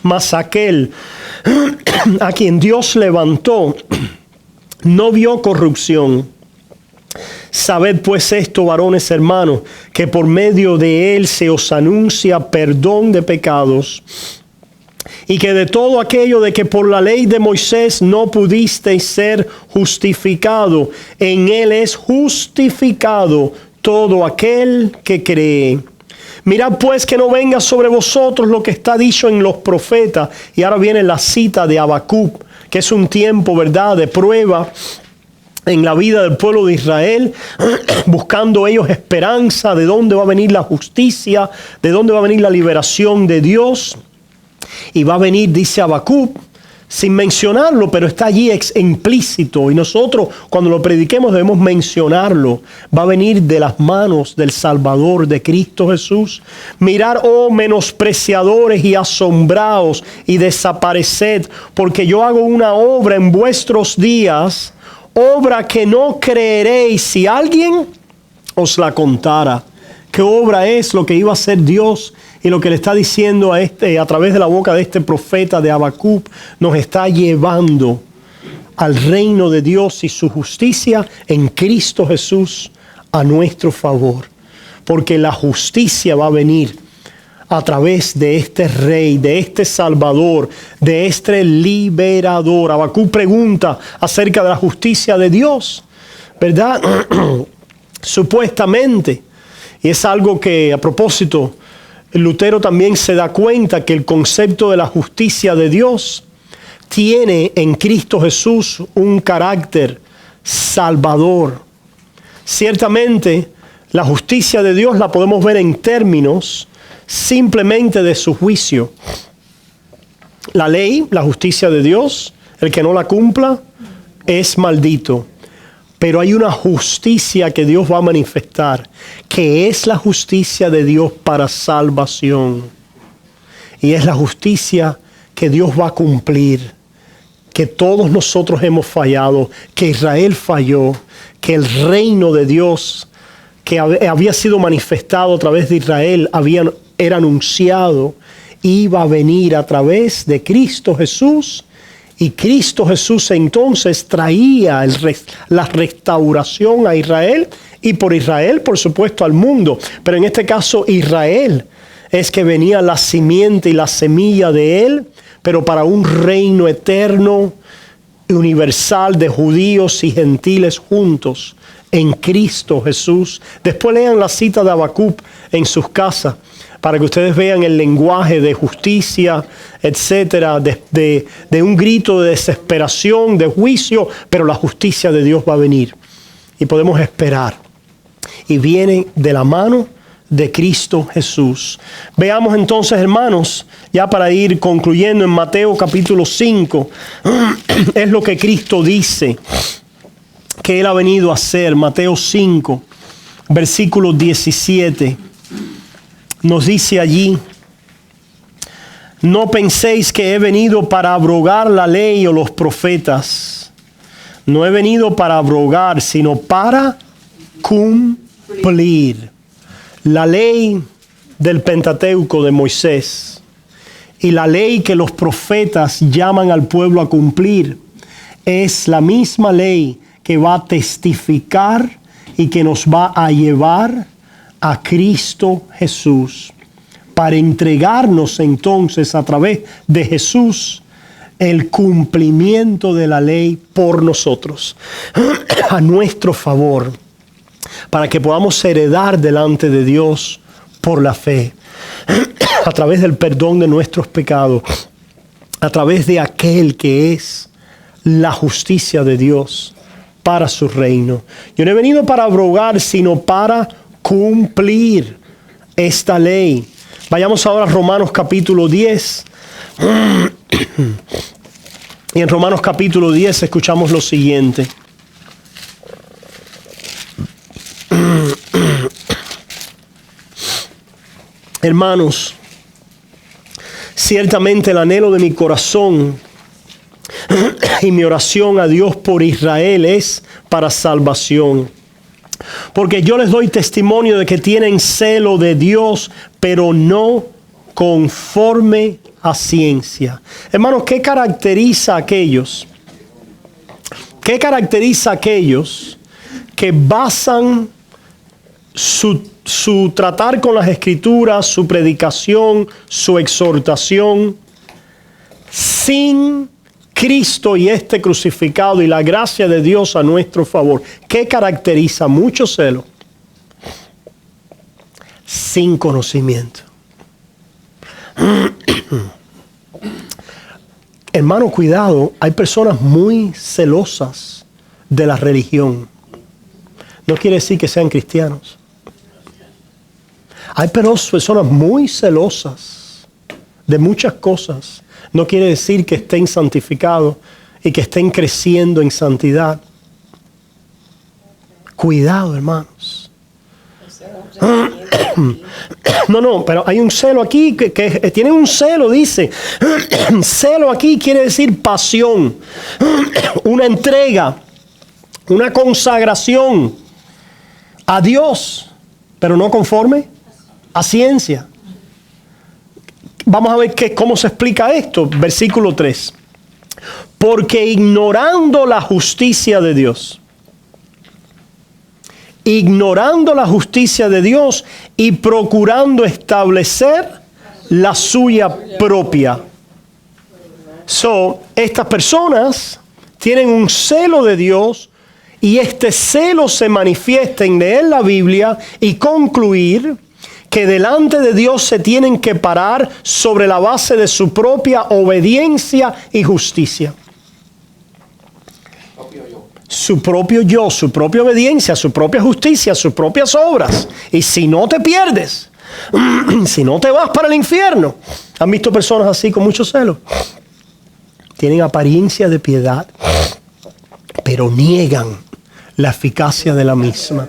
Mas aquel a quien Dios levantó no vio corrupción. Sabed pues esto, varones hermanos, que por medio de él se os anuncia perdón de pecados, y que de todo aquello de que por la ley de Moisés no pudisteis ser justificado, en él es justificado todo aquel que cree. Mirad pues que no venga sobre vosotros lo que está dicho en los profetas. Y ahora viene la cita de Habacuc, que es un tiempo, ¿verdad?, de prueba en la vida del pueblo de Israel, buscando ellos esperanza de dónde va a venir la justicia, de dónde va a venir la liberación de Dios. Y va a venir, dice Habacuc, sin mencionarlo, pero está allí implícito, y nosotros cuando lo prediquemos debemos mencionarlo. Va a venir de las manos del Salvador, de Cristo Jesús. Mirad, oh menospreciadores, y asombraos y desapareced, porque yo hago una obra en vuestros días, obra que no creeréis si alguien os la contara. ¿Qué obra es lo que iba a hacer Dios? Y lo que le está diciendo a través de la boca de este profeta de Habacuc, nos está llevando al reino de Dios y su justicia en Cristo Jesús a nuestro favor. Porque la justicia va a venir a través de este rey, de este salvador, de este liberador. Habacuc pregunta acerca de la justicia de Dios, ¿verdad? Supuestamente. Y es algo que, a propósito, Lutero también se da cuenta que el concepto de la justicia de Dios tiene en Cristo Jesús un carácter salvador. Ciertamente, la justicia de Dios la podemos ver en términos simplemente de su juicio. La ley, la justicia de Dios, el que no la cumpla es maldito. Pero hay una justicia que Dios va a manifestar, que es la justicia de Dios para salvación. Y es la justicia que Dios va a cumplir, que todos nosotros hemos fallado, que Israel falló, que el reino de Dios que había sido manifestado a través de Israel, era anunciado, iba a venir a través de Cristo Jesús. Y Cristo Jesús entonces traía la restauración a Israel, y por Israel, por supuesto, al mundo. Pero en este caso, Israel es que venía la simiente y la semilla de él, pero para un reino eterno, universal, de judíos y gentiles juntos en Cristo Jesús. Después lean la cita de Habacuc en sus casas, para que ustedes vean el lenguaje de justicia, etcétera, de un grito de desesperación, de juicio, pero la justicia de Dios va a venir. Y podemos esperar. Y viene de la mano de Cristo Jesús. Veamos entonces, hermanos, ya para ir concluyendo en Mateo capítulo 5, es lo que Cristo dice que Él ha venido a hacer. Mateo 5, versículo 17. Nos dice allí: no penséis que he venido para abrogar la ley o los profetas. No he venido para abrogar, sino para cumplir. La ley del Pentateuco de Moisés y la ley que los profetas llaman al pueblo a cumplir es la misma ley que va a testificar y que nos va a llevar a Cristo Jesús. para entregarnos entonces a través de Jesús el cumplimiento de la ley por nosotros, a nuestro favor, para que podamos heredar delante de Dios por la fe, a través del perdón de nuestros pecados, a través de aquel que es la justicia de Dios para su reino. Yo no he venido para abrogar, sino para cumplir esta ley. Vayamos ahora a Romanos capítulo 10. Y en Romanos capítulo 10 escuchamos lo siguiente. Hermanos, ciertamente el anhelo de mi corazón y mi oración a Dios por Israel es para salvación. Porque yo les doy testimonio de que tienen celo de Dios, pero no conforme a ciencia. Hermanos, ¿qué caracteriza a aquellos? ¿Qué caracteriza a aquellos que basan su tratar con las Escrituras, su predicación, su exhortación, sin Cristo y este crucificado y la gracia de Dios a nuestro favor? ¿Qué caracteriza? Mucho celo, sin conocimiento. Hermano, cuidado, hay personas muy celosas de la religión. No quiere decir que sean cristianos. Hay personas muy celosas de muchas cosas. No quiere decir que estén santificados y que estén creciendo en santidad. Cuidado, hermanos. No, pero hay un celo aquí que tiene un celo, dice. Celo aquí quiere decir pasión, una entrega, una consagración a Dios, pero no conforme a ciencia. Vamos a ver cómo se explica esto. Versículo 3. Porque ignorando la justicia de Dios, y procurando establecer la suya propia. Estas personas tienen un celo de Dios, y este celo se manifiesta en leer la Biblia y concluir que delante de Dios se tienen que parar sobre la base de su propia obediencia y justicia. Su propio yo, su propia obediencia, su propia justicia, sus propias obras. Y si no te pierdes, si no te vas para el infierno. ¿Han visto personas así con mucho celo? Tienen apariencia de piedad, pero niegan la eficacia de la misma.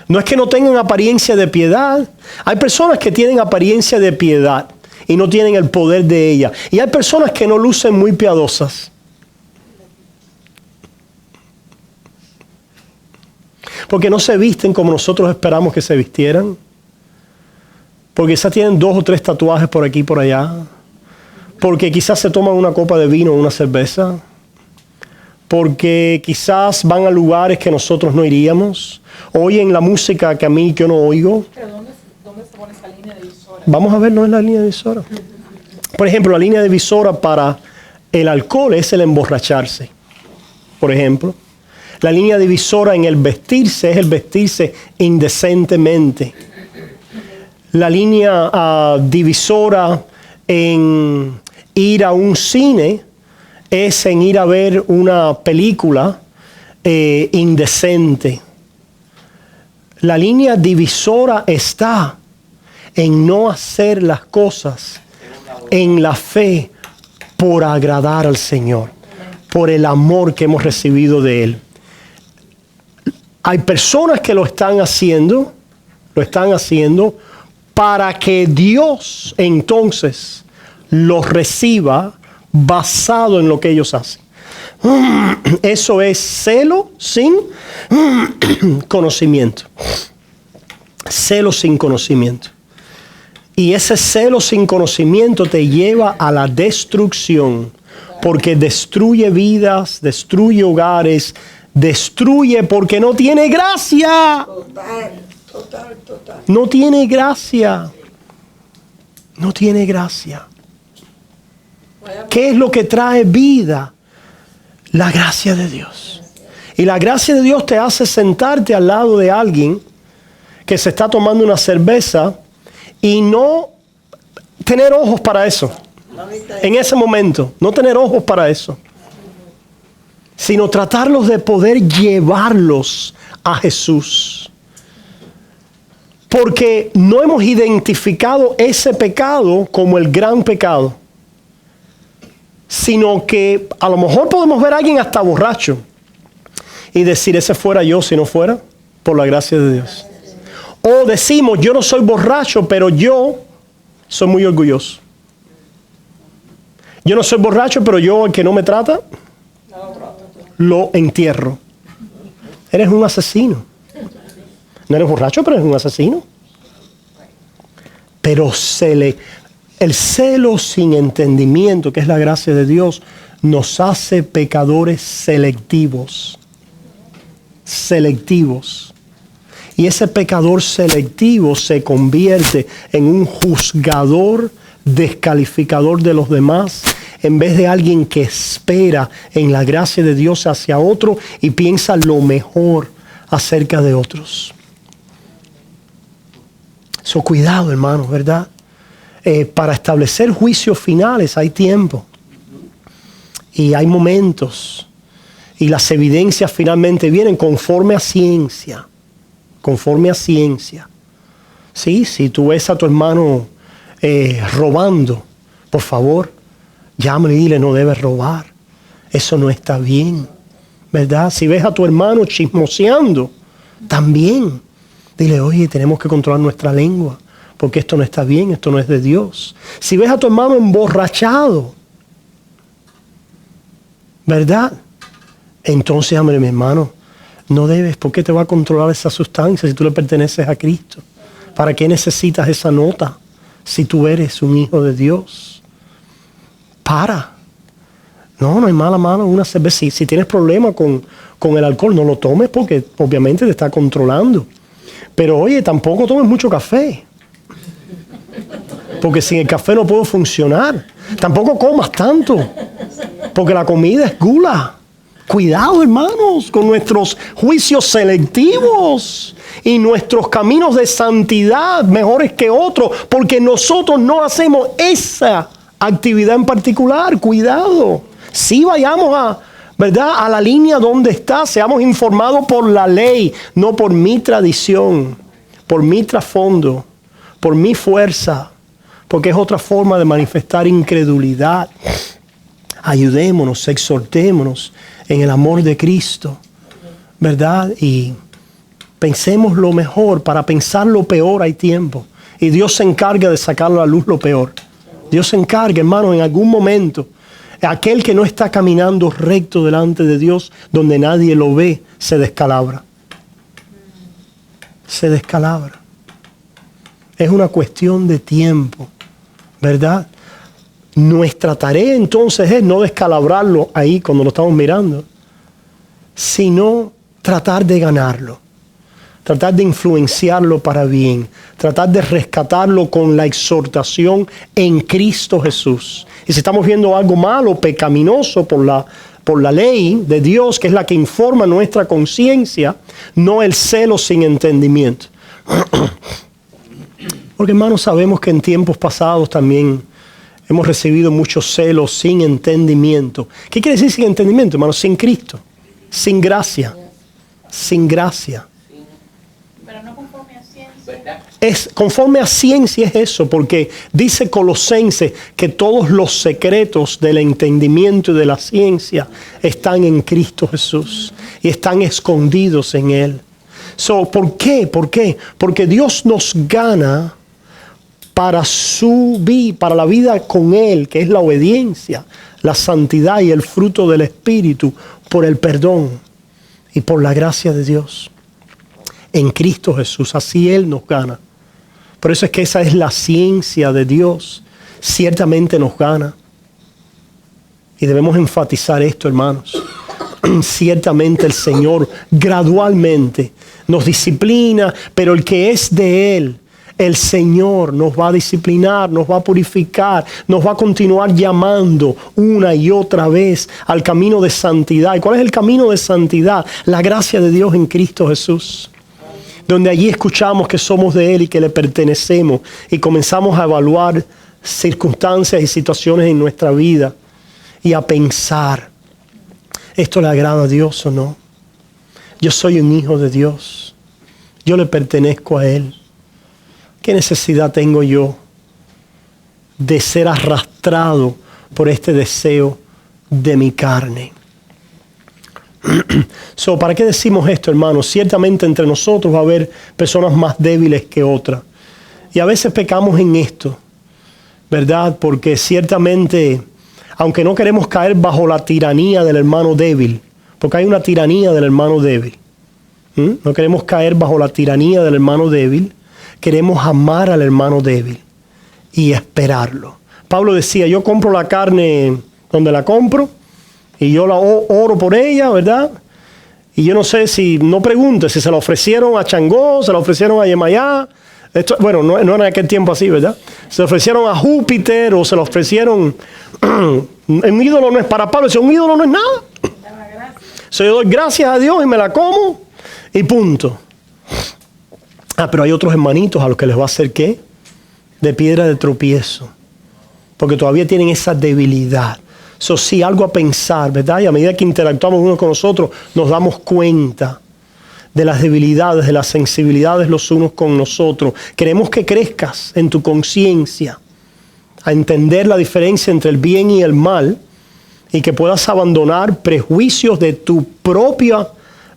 No es que no tengan apariencia de piedad. Hay personas que tienen apariencia de piedad y no tienen el poder de ella. Y hay personas que no lucen muy piadosas. Porque no se visten como nosotros esperamos que se vistieran. Porque quizás tienen 2 o 3 tatuajes por aquí y por allá. Porque quizás se toman una copa de vino o una cerveza. Porque quizás van a lugares que nosotros no iríamos. Oyen la música que a mí yo no oigo. Pero ¿dónde se pone esa línea divisora? Vamos a ver, no es la línea divisora. Por ejemplo, la línea divisora para el alcohol es el emborracharse. Por ejemplo. La línea divisora en el vestirse es el vestirse indecentemente. La línea divisora en ir a un cine es en ir a ver una película indecente. La línea divisora está en no hacer las cosas en la fe por agradar al Señor, por el amor que hemos recibido de Él. Hay personas que lo están haciendo para que Dios entonces los reciba basado en lo que ellos hacen. Eso es celo sin conocimiento. Celo sin conocimiento. Y ese celo sin conocimiento te lleva a la destrucción, porque destruye vidas, destruye hogares, destruye porque no tiene gracia. Total. No tiene gracia. no tiene gracia. ¿Qué es lo que trae vida? La gracia de Dios. Y la gracia de Dios te hace sentarte al lado de alguien que se está tomando una cerveza y no tener ojos para eso. En ese momento, no tener ojos para eso. Sino tratarlos de poder llevarlos a Jesús. Porque no hemos identificado ese pecado como el gran pecado. Sino que a lo mejor podemos ver a alguien hasta borracho y decir, ese fuera yo si no fuera por la gracia de Dios. O decimos, yo no soy borracho, pero yo soy muy orgulloso. Yo no soy borracho, pero yo, el que no me trata, lo entierro. Eres un asesino. No eres borracho, pero eres un asesino. Pero el celo sin entendimiento, que es la gracia de Dios, nos hace pecadores selectivos. Selectivos. Y ese pecador selectivo se convierte en un juzgador descalificador de los demás, en vez de alguien que espera en la gracia de Dios hacia otro y piensa lo mejor acerca de otros. So, cuidado, hermanos, ¿verdad? Para establecer juicios finales hay tiempo. Y hay momentos. Y las evidencias finalmente vienen conforme a ciencia. Conforme a ciencia. Sí, si tú ves a tu hermano robando, por favor, llámale y dile, no debes robar. Eso no está bien, ¿verdad? Si ves a tu hermano chismoseando, también dile, oye, tenemos que controlar nuestra lengua, porque esto no está bien, esto no es de Dios. Si ves a tu hermano emborrachado, ¿verdad? Entonces, llámale, mi hermano, no debes, ¿por qué te va a controlar esa sustancia si tú le perteneces a Cristo? ¿Para qué necesitas esa nota si tú eres un hijo de Dios? Para. No hay mala mano una cerveza. Si tienes problema con el alcohol, no lo tomes porque obviamente te está controlando. Pero oye, tampoco tomes mucho café. Porque sin el café no puedo funcionar. Tampoco comas tanto. Porque la comida es gula. Cuidado, hermanos, con nuestros juicios selectivos y nuestros caminos de santidad mejores que otros, porque nosotros no hacemos esa actividad en particular. Cuidado. Sí, vayamos ¿verdad? A la línea donde está, seamos informados por la ley, no por mi tradición, por mi trasfondo, por mi fuerza, porque es otra forma de manifestar incredulidad. Ayudémonos, exhortémonos en el amor de Cristo, ¿verdad? Y pensemos lo mejor. Para pensar lo peor hay tiempo. Y Dios se encarga de sacar a la luz lo peor. Dios se encarga, hermano, en algún momento. Aquel que no está caminando recto delante de Dios, donde nadie lo ve, se descalabra. Se descalabra. Es una cuestión de tiempo, ¿verdad? Nuestra tarea entonces es no descalabrarlo ahí cuando lo estamos mirando, sino tratar de ganarlo, tratar de influenciarlo para bien, tratar de rescatarlo con la exhortación en Cristo Jesús. Y si estamos viendo algo malo, pecaminoso por la ley de Dios, que es la que informa nuestra conciencia, no el celo sin entendimiento. Porque, hermanos, sabemos que en tiempos pasados también hemos recibido muchos celos sin entendimiento. ¿Qué quiere decir sin entendimiento, hermano? Sin Cristo, sin gracia, sin gracia. Pero no conforme a ciencia. Conforme a ciencia es eso, porque dice Colosenses que todos los secretos del entendimiento y de la ciencia están en Cristo Jesús y están escondidos en Él. ¿Por qué? ¿Por qué? Porque Dios nos gana para la vida con Él, que es la obediencia, la santidad y el fruto del Espíritu, por el perdón y por la gracia de Dios. En Cristo Jesús, así Él nos gana. Por eso es que esa es la ciencia de Dios. Ciertamente nos gana. Y debemos enfatizar esto, hermanos. Ciertamente el Señor gradualmente nos disciplina, pero el que es de Él, el Señor nos va a disciplinar, nos va a purificar, nos va a continuar llamando una y otra vez al camino de santidad. ¿Y cuál es el camino de santidad? La gracia de Dios en Cristo Jesús. Donde allí escuchamos que somos de Él y que le pertenecemos y comenzamos a evaluar circunstancias y situaciones en nuestra vida y a pensar, ¿esto le agrada a Dios o no? Yo soy un hijo de Dios. Yo le pertenezco a Él. ¿Qué necesidad tengo yo de ser arrastrado por este deseo de mi carne? ¿Para qué decimos esto, hermanos? Ciertamente entre nosotros va a haber personas más débiles que otras. Y a veces pecamos en esto, ¿verdad? Porque ciertamente, aunque no queremos caer bajo la tiranía del hermano débil, porque hay una tiranía del hermano débil. No queremos caer bajo la tiranía del hermano débil. Queremos amar al hermano débil y esperarlo. Pablo decía, yo compro la carne donde la compro y yo la oro por ella, ¿verdad? Y yo no sé si, no pregunte si se la ofrecieron a Changó, se la ofrecieron a Yemayá. Esto, bueno, no era en aquel tiempo así, ¿verdad? Se la ofrecieron a Júpiter o se la ofrecieron... Un ídolo no es para Pablo, si un ídolo no es nada. Yo doy gracias a Dios y me la como y punto. Pero hay otros hermanitos a los que les va a hacer ¿qué? De piedra de tropiezo. Porque todavía tienen esa debilidad. Eso sí, algo a pensar, ¿verdad? Y a medida que interactuamos unos con los otros, nos damos cuenta de las debilidades, de las sensibilidades los unos con nosotros. Queremos que crezcas en tu conciencia, a entender la diferencia entre el bien y el mal, y que puedas abandonar prejuicios de tu propia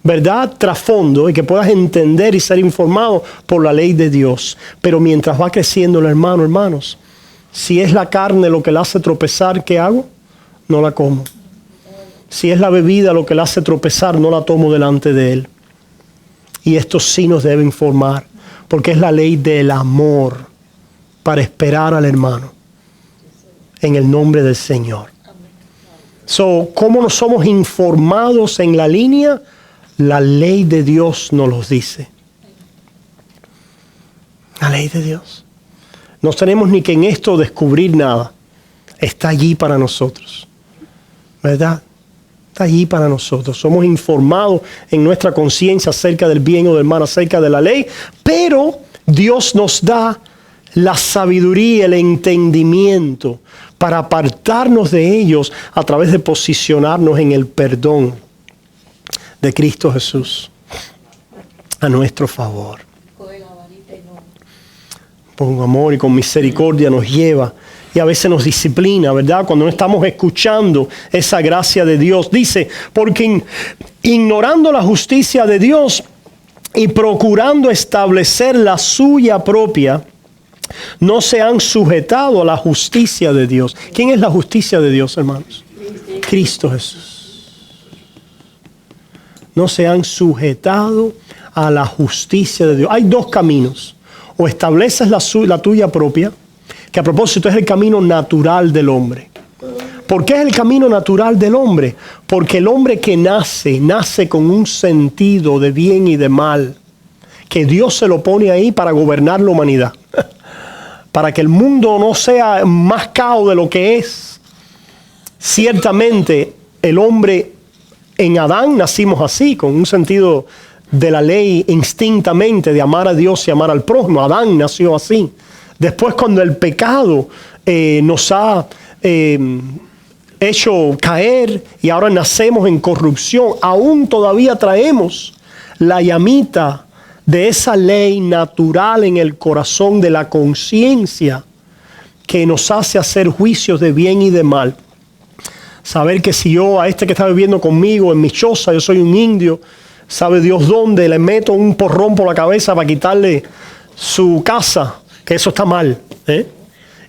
verdad trasfondo y que puedas entender y ser informado por la ley de Dios. Pero mientras va creciendo el hermano, hermanos, si es la carne lo que le hace tropezar, ¿qué hago? No la como. Si es la bebida lo que le hace tropezar, no la tomo delante de él. Y esto sí nos debe informar, porque es la ley del amor para esperar al hermano en el nombre del Señor. ¿Cómo nos somos informados en la línea? La ley de Dios nos los dice. La ley de Dios. No tenemos ni que en esto descubrir nada. Está allí para nosotros. ¿Verdad? Está allí para nosotros. Somos informados en nuestra conciencia acerca del bien o del mal, acerca de la ley. Pero Dios nos da la sabiduría, el entendimiento para apartarnos de ellos a través de posicionarnos en el perdón de Cristo Jesús a nuestro favor. Con amor y con misericordia nos lleva y a veces nos disciplina, ¿verdad? Cuando no estamos escuchando esa gracia de Dios. Dice, porque ignorando la justicia de Dios y procurando establecer la suya propia, no se han sujetado a la justicia de Dios. ¿Quién es la justicia de Dios, hermanos? Cristo Jesús. No se han sujetado a la justicia de Dios. Hay dos caminos. O estableces la tuya propia, que a propósito es el camino natural del hombre. ¿Por qué es el camino natural del hombre? Porque el hombre que nace con un sentido de bien y de mal, que Dios se lo pone ahí para gobernar la humanidad. Para que el mundo no sea más caos de lo que es. Ciertamente el hombre en Adán nacimos así, con un sentido de la ley instintamente de amar a Dios y amar al prójimo. Adán nació así. Después cuando el pecado nos ha hecho caer y ahora nacemos en corrupción, aún todavía traemos la llamita de esa ley natural en el corazón de la conciencia que nos hace hacer juicios de bien y de mal. Saber que si yo a este que está viviendo conmigo en mi choza, yo soy un indio, sabe Dios dónde, le meto un porrón por la cabeza para quitarle su casa, que eso está mal, ¿eh?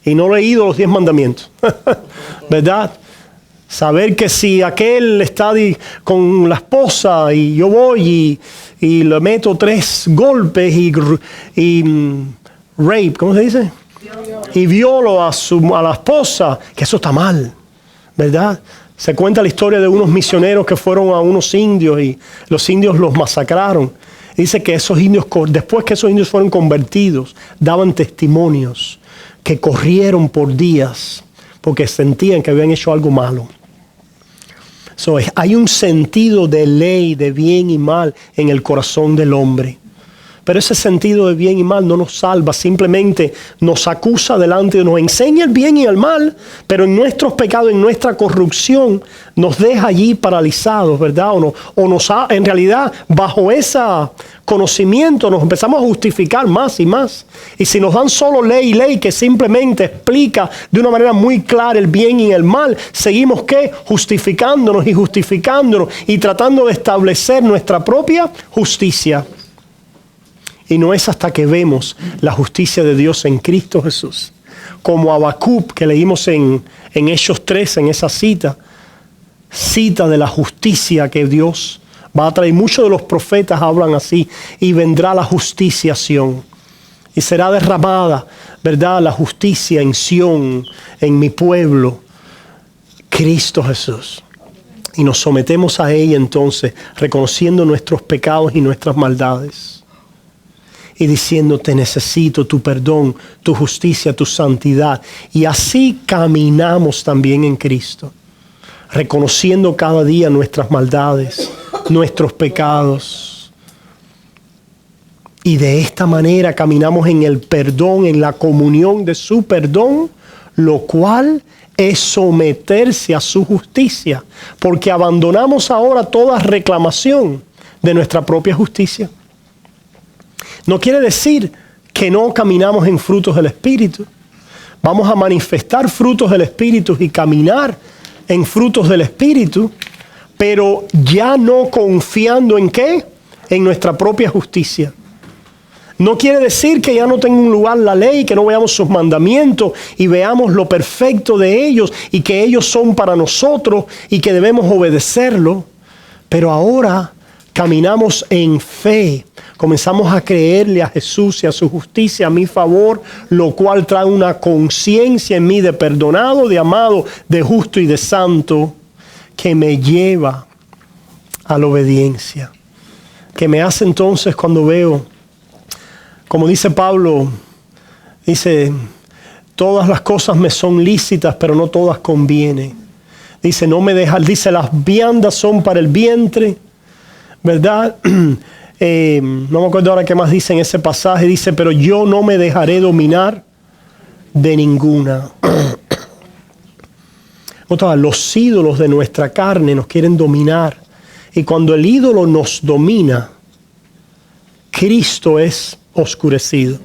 Y no he leído los 10 mandamientos, ¿verdad? Saber que si aquel está con la esposa y yo voy y le meto 3 golpes y rape, ¿cómo se dice? Y violo a la esposa, que eso está mal, ¿verdad? Se cuenta la historia de unos misioneros que fueron a unos indios y los indios los masacraron. Dice que esos indios, después que esos indios fueron convertidos, daban testimonios que corrieron por días porque sentían que habían hecho algo malo. Hay un sentido de ley, de bien y mal en el corazón del hombre. Pero ese sentido de bien y mal no nos salva, simplemente nos acusa delante, nos enseña el bien y el mal, pero en nuestros pecados, en nuestra corrupción, nos deja allí paralizados, ¿verdad? En realidad, bajo ese conocimiento, nos empezamos a justificar más y más. Y si nos dan solo ley que simplemente explica de una manera muy clara el bien y el mal, seguimos ¿qué? Justificándonos y tratando de establecer nuestra propia justicia. Y no es hasta que vemos la justicia de Dios en Cristo Jesús. Como Habacuc, que leímos en Hechos 3, en esa cita de la justicia que Dios va a traer. Muchos de los profetas hablan así. Y vendrá la justiciación. Y será derramada, ¿verdad? La justicia en Sión, en mi pueblo, Cristo Jesús. Y nos sometemos a ella entonces, reconociendo nuestros pecados y nuestras maldades. Y diciendo, te necesito, tu perdón, tu justicia, tu santidad. Y así caminamos también en Cristo, reconociendo cada día nuestras maldades, nuestros pecados. Y de esta manera caminamos en el perdón, en la comunión de su perdón, lo cual es someterse a su justicia. Porque abandonamos ahora toda reclamación de nuestra propia justicia. No quiere decir que no caminamos en frutos del Espíritu. Vamos a manifestar frutos del Espíritu y caminar en frutos del Espíritu, pero ya no confiando en ¿qué? En nuestra propia justicia. No quiere decir que ya no tenga un lugar la ley, que no veamos sus mandamientos y veamos lo perfecto de ellos y que ellos son para nosotros y que debemos obedecerlo. Pero ahora caminamos en fe. Comenzamos a creerle a Jesús y a su justicia a mi favor, lo cual trae una conciencia en mí de perdonado, de amado, de justo y de santo, que me lleva a la obediencia. Que me hace entonces cuando veo, como dice Pablo, dice, todas las cosas me son lícitas, pero no todas convienen. Dice, no me deja, dice, las viandas son para el vientre, ¿verdad? No me acuerdo ahora qué más dice en ese pasaje. Dice, pero yo no me dejaré dominar de ninguna. Los ídolos de nuestra carne nos quieren dominar. Y cuando el ídolo nos domina, Cristo es oscurecido.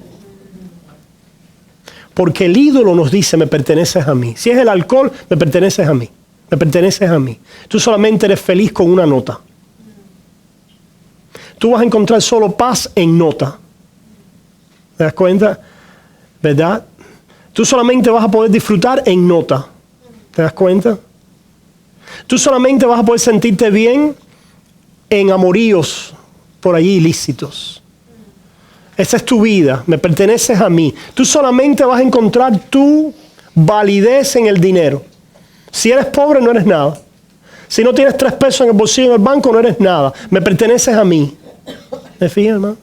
Porque el ídolo nos dice, me perteneces a mí. Si es el alcohol, me perteneces a mí. Me perteneces a mí. Tú solamente eres feliz con una nota. Tú vas a encontrar solo paz en nota. ¿Te das cuenta? ¿Verdad? Tú solamente vas a poder disfrutar en nota. ¿Te das cuenta? Tú solamente vas a poder sentirte bien en amoríos por allí ilícitos. Esa es tu vida. Me perteneces a mí. Tú solamente vas a encontrar tu validez en el dinero. Si eres pobre, no eres nada. Si no tienes 3 pesos en el bolsillo en el banco, no eres nada. Me perteneces a mí. ¿Me fijas, hermano?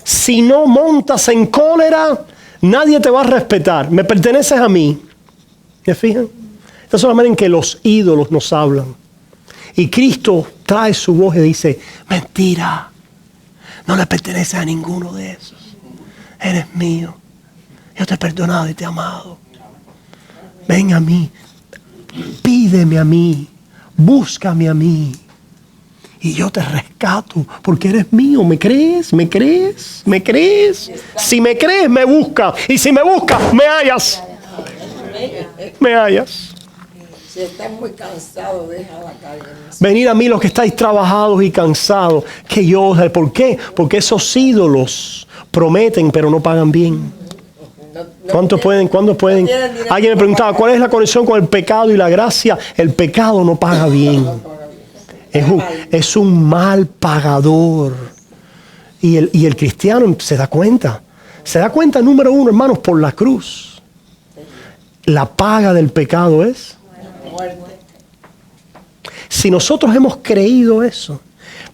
Si no montas en cólera, nadie te va a respetar. Me perteneces a mí. ¿Me fijan? Esta es la manera en que los ídolos nos hablan. Y Cristo trae su voz y dice, mentira, no le perteneces a ninguno de esos. Eres mío. Yo te he perdonado y te he amado. Ven a mí. Pídeme a mí. Búscame a mí. Y yo te rescato porque eres mío. ¿Me crees? ¿Me crees? ¿Me crees? Si me crees, me buscas. Y si me buscas, me hallas. Me hallas. Si están muy cansados, deja la carga. Venid a mí los que estáis trabajados y cansados, que yo os... ¿Por qué? Porque esos ídolos prometen, pero no pagan bien. ¿Cuántos pueden? ¿Cuándo pueden? Alguien me preguntaba, ¿cuál es la conexión con el pecado y la gracia? El pecado no paga bien. Es un mal pagador. Y el cristiano se da cuenta. Se da cuenta, número uno, hermanos, por la cruz. La paga del pecado es muerte. Si nosotros hemos creído eso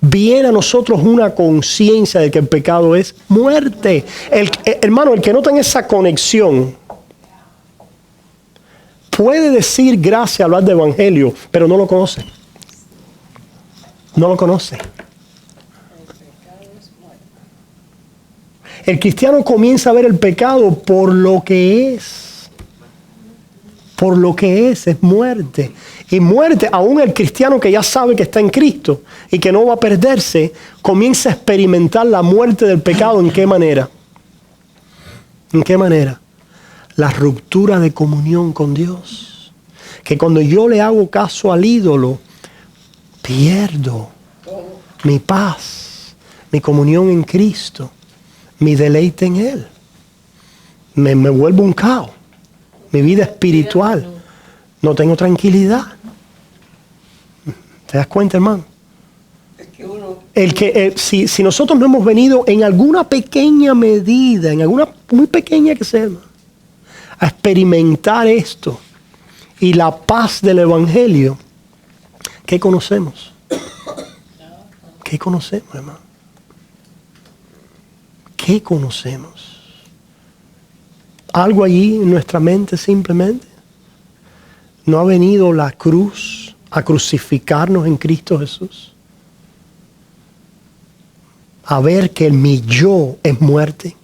viene a nosotros una conciencia de que el pecado es muerte. Hermano, el que no tenga esa conexión puede decir gracias, hablar de evangelio, pero no lo conoce. No lo conoce. El cristiano comienza a ver el pecado por lo que es. Por lo que es muerte. Y muerte, aún el cristiano que ya sabe que está en Cristo y que no va a perderse, comienza a experimentar la muerte del pecado. ¿En qué manera? ¿En qué manera? La ruptura de comunión con Dios. Que cuando yo le hago caso al ídolo, pierdo mi paz, mi comunión en Cristo, mi deleite en Él. Me vuelvo un caos. Mi vida espiritual. No tengo tranquilidad. ¿Te das cuenta, hermano? Si nosotros no hemos venido en alguna pequeña medida, en alguna muy pequeña que sea, hermano, a experimentar esto y la paz del evangelio, ¿qué conocemos? ¿Qué conocemos, hermano? ¿Qué conocemos? Algo allí en nuestra mente simplemente. ¿No ha venido la cruz a crucificarnos en Cristo Jesús? A ver que mi yo es muerte.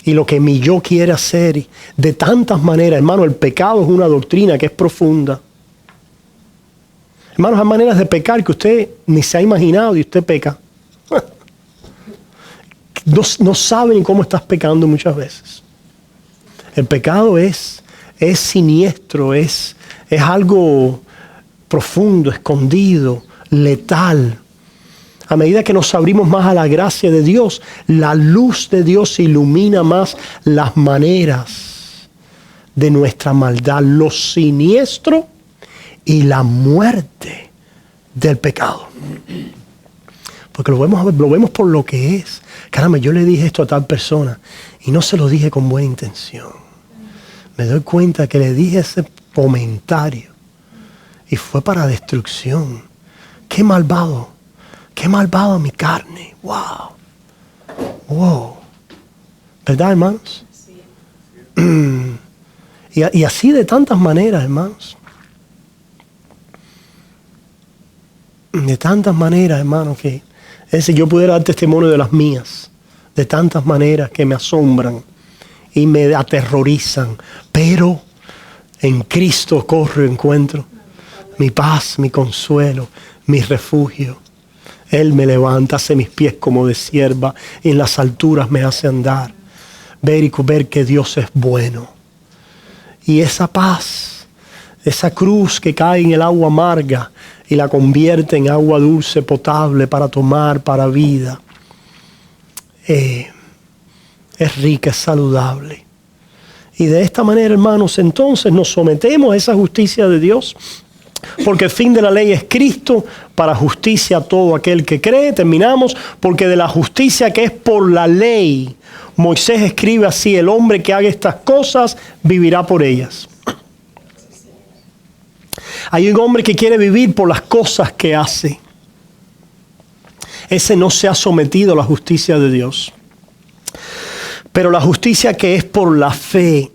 Y lo que mi yo quiere hacer de tantas maneras. Hermano, el pecado es una doctrina que es profunda. Hermanos, hay maneras de pecar que usted ni se ha imaginado y usted peca. No sabe ni cómo estás pecando muchas veces. El pecado es siniestro, es algo profundo, escondido, letal. A medida que nos abrimos más a la gracia de Dios, la luz de Dios ilumina más las maneras de nuestra maldad, lo siniestro y la muerte del pecado. Porque lo vemos por lo que es. Caramba, yo le dije esto a tal persona y no se lo dije con buena intención. Me doy cuenta que le dije ese comentario y fue para destrucción. Qué malvado mi carne. Wow. ¿Verdad, hermanos? Sí. Y así de tantas maneras, hermanos. De tantas maneras, hermanos, que yo pudiera dar testimonio de las mías. De tantas maneras que me asombran y me aterrorizan. Pero en Cristo corro y encuentro mi paz, mi consuelo, mi refugio. Él me levanta, hace mis pies como de sierva y en las alturas me hace andar. Ver que Dios es bueno. Y esa paz, esa cruz que cae en el agua amarga y la convierte en agua dulce, potable para tomar, para vida. Es rica, es saludable. Y de esta manera, hermanos, entonces nos sometemos a esa justicia de Dios. Porque el fin de la ley es Cristo, para justicia a todo aquel que cree. Terminamos, porque de la justicia que es por la ley, Moisés escribe así: el hombre que haga estas cosas vivirá por ellas. Hay un hombre que quiere vivir por las cosas que hace. Ese no se ha sometido a la justicia de Dios. Pero la justicia que es por la fe,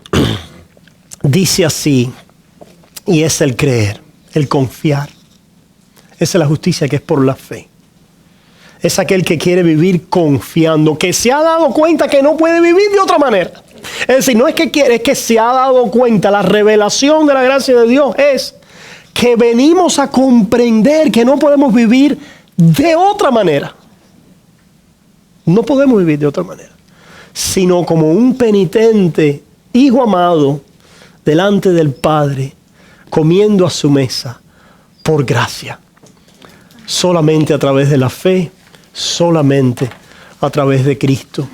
dice así, y es el creer, el confiar. Esa es la justicia que es por la fe. Es aquel que quiere vivir confiando, que se ha dado cuenta que no puede vivir de otra manera. Es decir, no es que quiere, es que se ha dado cuenta. La revelación de la gracia de Dios es que venimos a comprender que no podemos vivir de otra manera. No podemos vivir de otra manera, sino como un penitente, hijo amado, delante del Padre, comiendo a su mesa por gracia. Solamente a través de la fe, solamente a través de Cristo.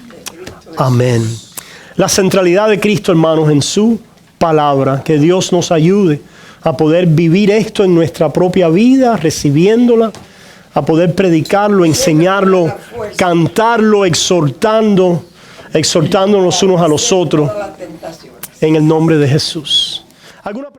Amén. La centralidad de Cristo, hermanos, en su palabra. Que Dios nos ayude a poder vivir esto en nuestra propia vida, recibiéndola, a poder predicarlo, enseñarlo, cantarlo, exhortándonos unos a los otros, en el nombre de Jesús. ¿Alguna